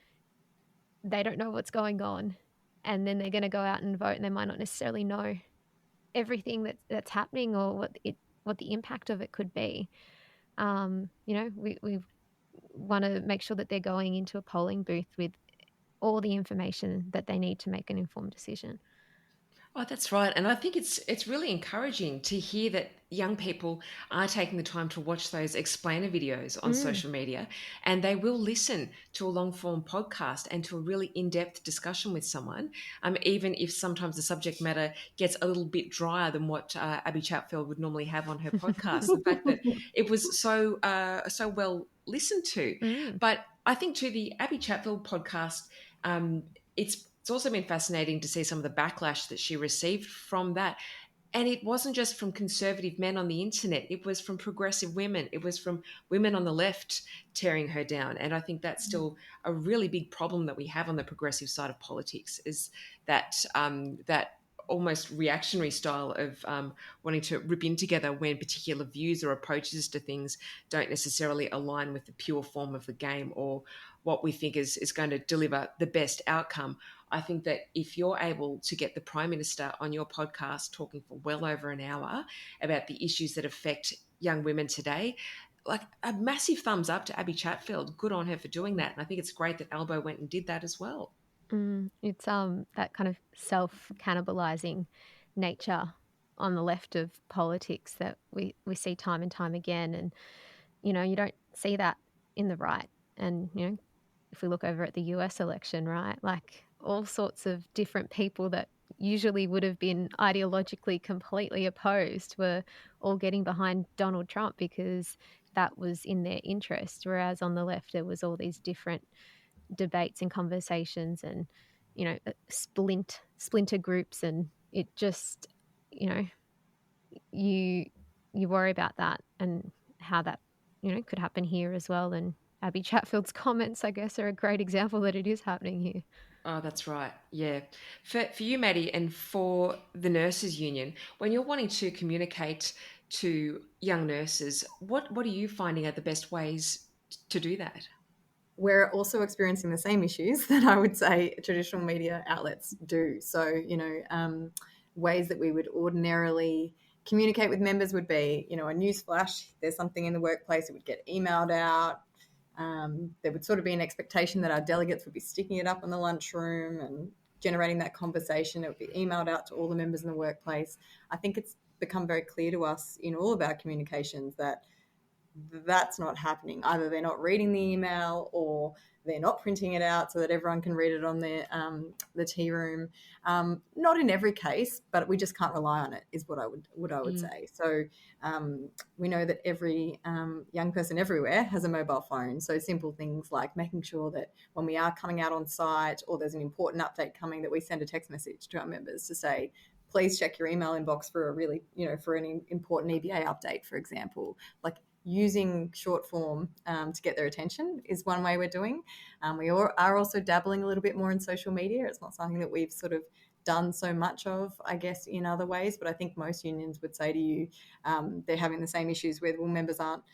they don't know what's going on and then they're going to go out and vote and they might not necessarily know everything that's happening or what the impact of it could be. We want to make sure that they're going into a polling booth with all the information that they need to make an informed decision. Oh, that's right. And I think it's really encouraging to hear that young people are taking the time to watch those explainer videos on social media, and they will listen to a long-form podcast and to a really in-depth discussion with someone, even if sometimes the subject matter gets a little bit drier than what Abby Chatfield would normally have on her podcast. The fact that it was so well listened to. But I think too, the Abby Chatfield podcast, it's also been fascinating to see some of the backlash that she received from that. And it wasn't just from conservative men on the internet. It was from progressive women. It was from women on the left tearing her down. And I think that's still a really big problem that we have on the progressive side of politics, is that that almost reactionary style of wanting to rip in together when particular views or approaches to things don't necessarily align with the pure form of the game or what we think is going to deliver the best outcome. I think that if you're able to get the Prime Minister on your podcast talking for well over an hour about the issues that affect young women today, like a massive thumbs up to Abby Chatfield. Good on her for doing that. And I think it's great that Albo went and did that as well. It's that kind of self-cannibalizing nature on the left of politics that we see time and time again. And, you don't see that in the right. And, if we look over at the US election, right, like all sorts of different people that usually would have been ideologically completely opposed were all getting behind Donald Trump because that was in their interest. Whereas on the left, there was all these different debates and conversations and, splinter groups. And it just, you worry about that and how that, could happen here as well. And Abby Chatfield's comments, I guess, are a great example that it is happening here. Oh, that's right. Yeah. For you, Maddy, and for the Nurses Union, when you're wanting to communicate to young nurses, what are you finding are the best ways to do that? We're also experiencing the same issues that I would say traditional media outlets do. So, ways that we would ordinarily communicate with members would be, a news flash. There's something in the workplace, it would get emailed out. There would sort of be an expectation that our delegates would be sticking it up in the lunchroom and generating that conversation. It would be emailed out to all the members in the workplace. I think it's become very clear to us in all of our communications that that's not happening. Either they're not reading the email or they're not printing it out so that everyone can read it on their the tea room. Not in every case, but we just can't rely on it, is what I would say. So we know that every young person everywhere has a mobile phone. So simple things like making sure that when we are coming out on site or there's an important update coming, that we send a text message to our members to say, please check your email inbox for a really, for any important EBA update, for example. Like, using short form to get their attention is one way we're doing. We are also dabbling a little bit more in social media. It's not something that we've sort of done so much of, I guess, in other ways, but I think most unions would say to you they're having the same issues with, well, members aren't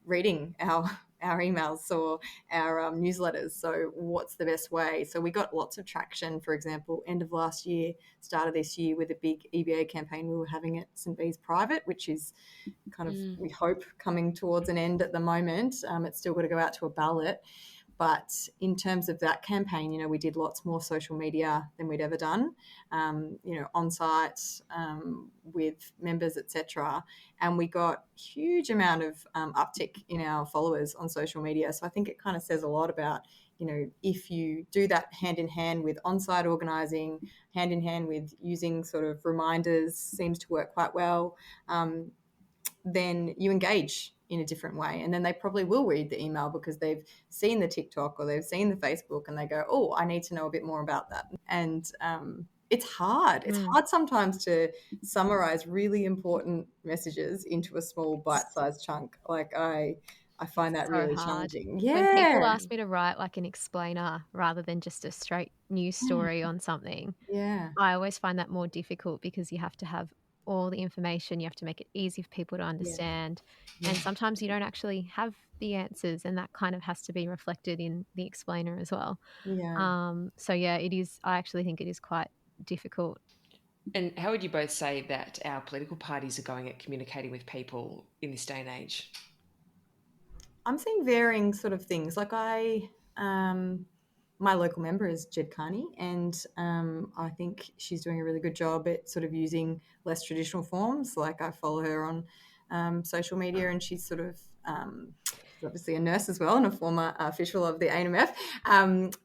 reading our emails or our newsletters. So what's the best way? So we got lots of traction, for example, end of last year, start of this year, with a big EBA campaign we were having at St Bees Private, which is kind of, we hope, coming towards an end at the moment. It's still got to go out to a ballot. But in terms of that campaign, we did lots more social media than we'd ever done, on site with members, etc. And we got a huge amount of uptick in our followers on social media. So I think it kind of says a lot about, if you do that hand in hand with on-site organising, hand in hand with using sort of reminders, seems to work quite well, then you engage in a different way. And then they probably will read the email because they've seen the TikTok or they've seen the Facebook and they go, oh, I need to know a bit more about that. And it's hard. It's hard sometimes to summarize really important messages into a small bite-sized chunk. Like I find that really challenging. Yeah. When people ask me to write like an explainer rather than just a straight news story on something, I always find that more difficult because you have to have all the information. You have to make it easy for people to understand. And sometimes you don't actually have the answers, and that kind of has to be reflected in the explainer as well. It is. I actually think it is quite difficult. And how would you both say that our political parties are going at communicating with people in this day and age? I'm seeing varying sort of things. Like my local member is Jed Carney, and I think she's doing a really good job at sort of using less traditional forms. Like, I follow her on social media, and she's sort of she's obviously a nurse as well and a former official of the ANMF.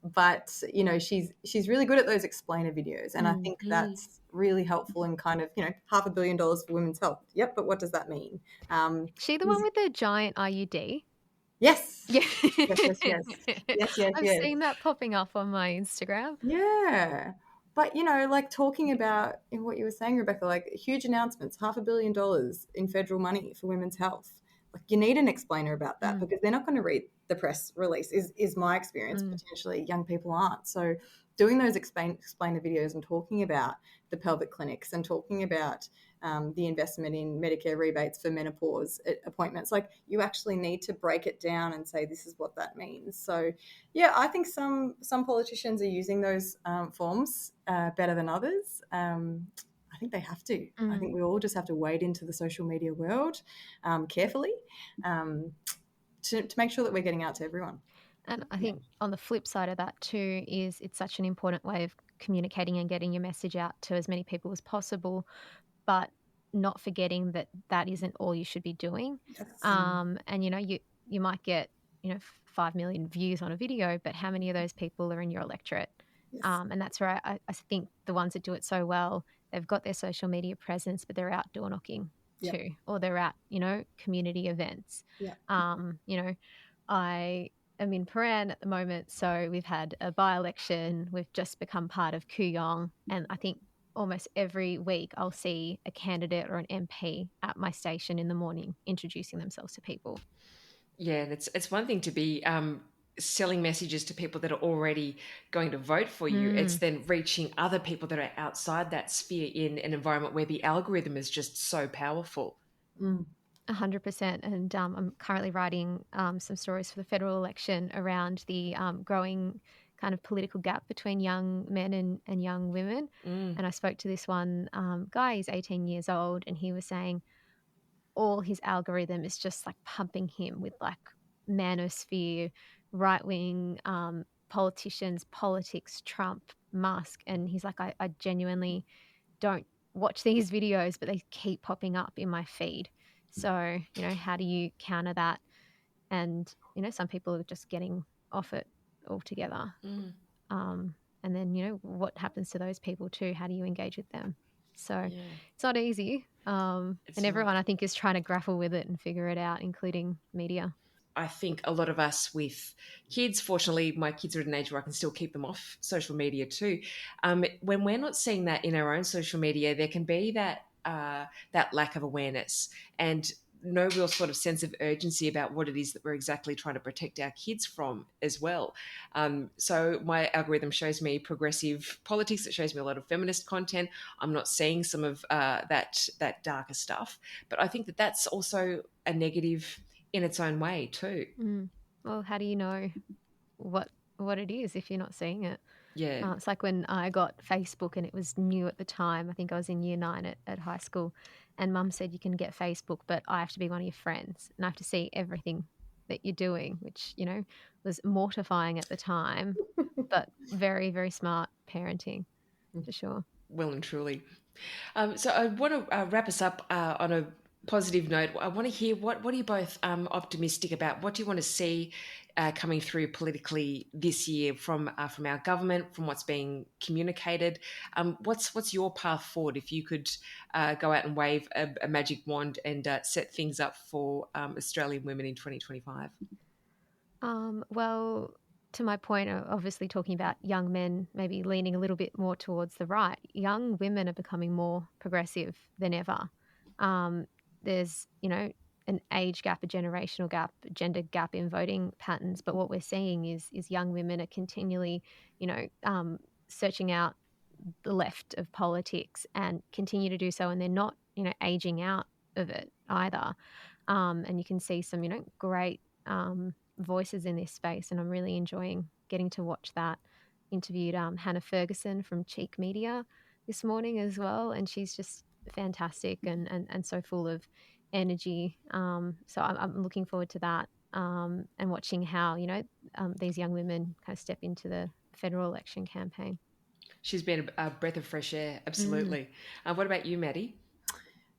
But she's really good at those explainer videos, and I think that's really helpful in kind of $500 million for women's health. Yep, but what does that mean? She the one with the giant IUD? Yes. Yeah. Yes. I've seen that popping up on my Instagram. Yeah. But, like talking about what you were saying, Rebecca, like huge announcements, $500 million in federal money for women's health. Like, you need an explainer about that because they're not going to read the press release is my experience. Potentially young people aren't. So doing those explainer videos and talking about the pelvic clinics and talking about the investment in Medicare rebates for menopause appointments, like you actually need to break it down and say this is what that means. So yeah, I think some politicians are using those forms better than others. I think they have to. I think we all just have to wade into the social media world carefully to make sure that we're getting out to everyone. And I think on the flip side of that too is it's such an important way of communicating and getting your message out to as many people as possible, but not forgetting that that isn't all you should be doing. Yes. And, you know, you might get, 5 million views on a video, but how many of those people are in your electorate? Yes. And that's where I think the ones that do it so well, they've got their social media presence, but they're out door knocking too, or they're at, community events. I am in Paran at the moment, so we've had a by-election. We've just become part of Kooyong, and I think almost every week I'll see a candidate or an MP at my station in the morning introducing themselves to people. Yeah, and it's one thing to be selling messages to people that are already going to vote for you. It's then reaching other people that are outside that sphere in an environment where the algorithm is just so powerful. 100%. And I'm currently writing some stories for the federal election around the growing kind of political gap between young men and young women. And I spoke to this one guy, he's 18 years old, and he was saying all his algorithm is just like pumping him with like manosphere, right-wing politicians, politics, Trump, Musk. And he's like, I genuinely don't watch these videos, but they keep popping up in my feed. So, how do you counter that? And, some people are just getting off it altogether. And then, what happens to those people too? How do you engage with them? So it's not easy. And everyone, I think, is trying to grapple with it and figure it out, including media. I think a lot of us with kids, fortunately, my kids are at an age where I can still keep them off social media too. When we're not seeing that in our own social media, there can be that lack of awareness and no real sort of sense of urgency about what it is that we're exactly trying to protect our kids from as well. So my algorithm shows me progressive politics. It shows me a lot of feminist content. I'm not seeing some of that darker stuff, but I think that that's also a negative in its own way too. Well, how do you know what it is if you're not seeing it? Yeah. It's like when I got Facebook and it was new at the time. I think I was in year 9 at high school, and Mum said you can get Facebook, but I have to be one of your friends and I have to see everything that you're doing, which, was mortifying at the time, but very, very smart parenting for sure. Well and truly. So I want to wrap us up on a positive note. I want to hear what are you both optimistic about? What do you want to see coming through politically this year from our government, from what's being communicated? What's your path forward if you could go out and wave a magic wand and set things up for Australian women in 2025? Well, to my point, obviously talking about young men maybe leaning a little bit more towards the right, young women are becoming more progressive than ever. There's, an age gap, a generational gap, a gender gap in voting patterns. But what we're seeing is young women are continually, searching out the left of politics and continue to do so. And they're not, aging out of it either. And you can see some, great voices in this space. And I'm really enjoying getting to watch that. Interviewed Hannah Ferguson from Cheek Media this morning as well. And she's just fantastic and so full of energy. So I'm looking forward to that and watching how, these young women kind of step into the federal election campaign. She's been a breath of fresh air, absolutely. What about you, Maddy?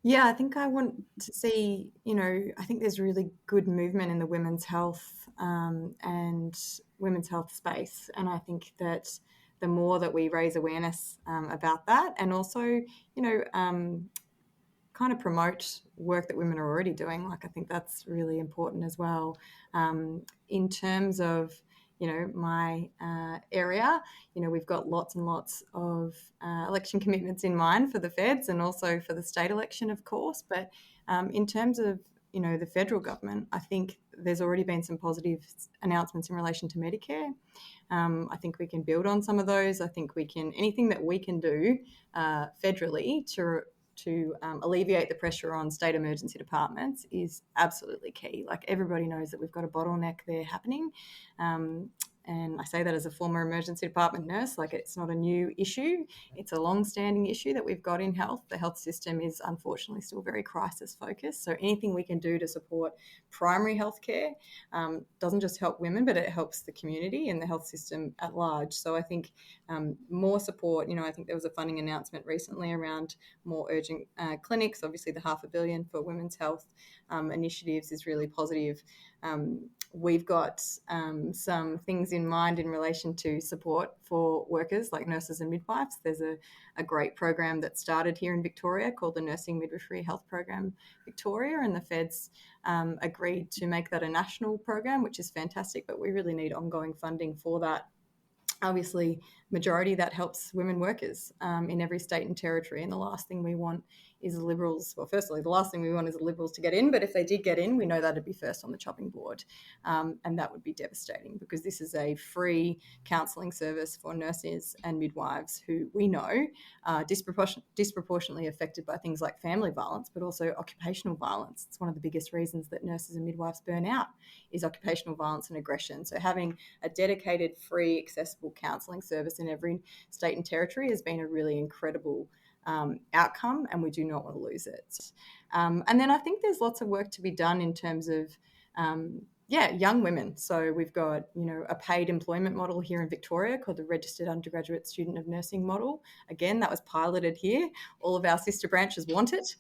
Yeah, I think I want to see, I think there's really good movement in the women's health and women's health space. And I think that the more that we raise awareness about that and also, kind of promote work that women are already doing, like I think that's really important as well. In terms of, my area, we've got lots and lots of election commitments in mind for the feds and also for the state election, of course. But in terms of, the federal government, I think there's already been some positive announcements in relation to Medicare. I think we can build on some of those. I think anything that we can do federally to alleviate the pressure on state emergency departments is absolutely key. Like, everybody knows that we've got a bottleneck there happening. And I say that as a former emergency department nurse. Like, it's not a new issue. It's a long-standing issue that we've got in health. The health system is unfortunately still very crisis-focused. So anything we can do to support primary health care doesn't just help women, but it helps the community and the health system at large. So I think more support, I think there was a funding announcement recently around more urgent clinics. Obviously, the $500 million for women's health initiatives is really positive. We've got some things in mind in relation to support for workers like nurses and midwives. There's a great program that started here in Victoria called the Nursing Midwifery Health Program Victoria, and the feds agreed to make that a national program, which is fantastic, but we really need ongoing funding for that. Obviously, majority that helps women workers in every state and territory, and the last thing we want is the Liberals. Well, firstly, the last thing we want is the Liberals to get in, but if they did get in, we know that'd be first on the chopping board, and that would be devastating, because this is a free counselling service for nurses and midwives who we know are disproportionately affected by things like family violence, but also occupational violence. It's one of the biggest reasons that nurses and midwives burn out is occupational violence and aggression. So having a dedicated, free, accessible counselling service in every state and territory has been a really incredible outcome, and we do not want to lose it. And then I think there's lots of work to be done in terms of young women. So we've got, a paid employment model here in Victoria called the Registered Undergraduate Student of Nursing model. Again, that was piloted here. All of our sister branches want it.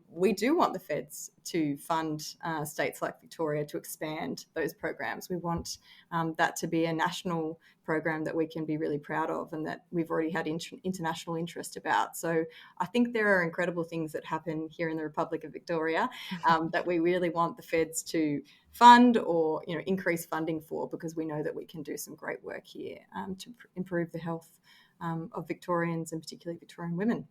We do want the feds to fund states like Victoria to expand those programs. We want that to be a national program that we can be really proud of and that we've already had international interest about. So I think there are incredible things that happen here in the Republic of Victoria that we really want the feds to fund or increase funding for, because we know that we can do some great work here to improve the health of Victorians and particularly Victorian women.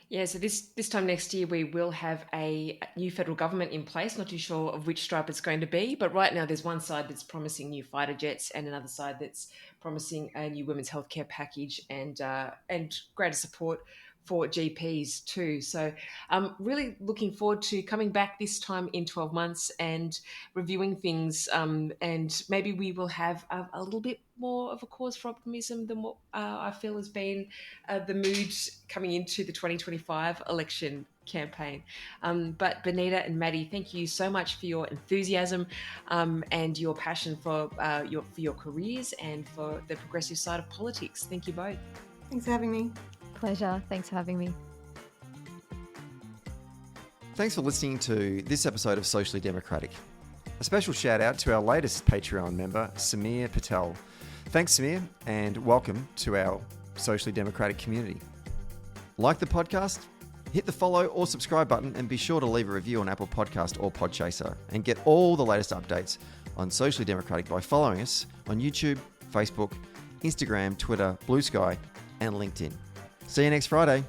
Yeah, so this time next year we will have a new federal government in place. Not too sure of which stripe it's going to be, but right now there's one side that's promising new fighter jets and another side that's promising a new women's healthcare package and greater support for GPs too. So I'm really looking forward to coming back this time in 12 months and reviewing things, and maybe we will have a little bit more of a cause for optimism than what I feel has been the mood coming into the 2025 election campaign. But Benita and Maddy, thank you so much for your enthusiasm and your passion for your careers and for the progressive side of politics. Thank you both. Thanks for having me. Pleasure. Thanks for having me. Thanks for listening to this episode of Socially Democratic. A special shout out to our latest Patreon member, Samir Patel. Thanks, Samir, and welcome to our Socially Democratic community. Like the podcast? Hit the follow or subscribe button and be sure to leave a review on Apple Podcast or Podchaser and get all the latest updates on Socially Democratic by following us on YouTube, Facebook, Instagram, Twitter, Blue Sky, and LinkedIn. See you next Friday.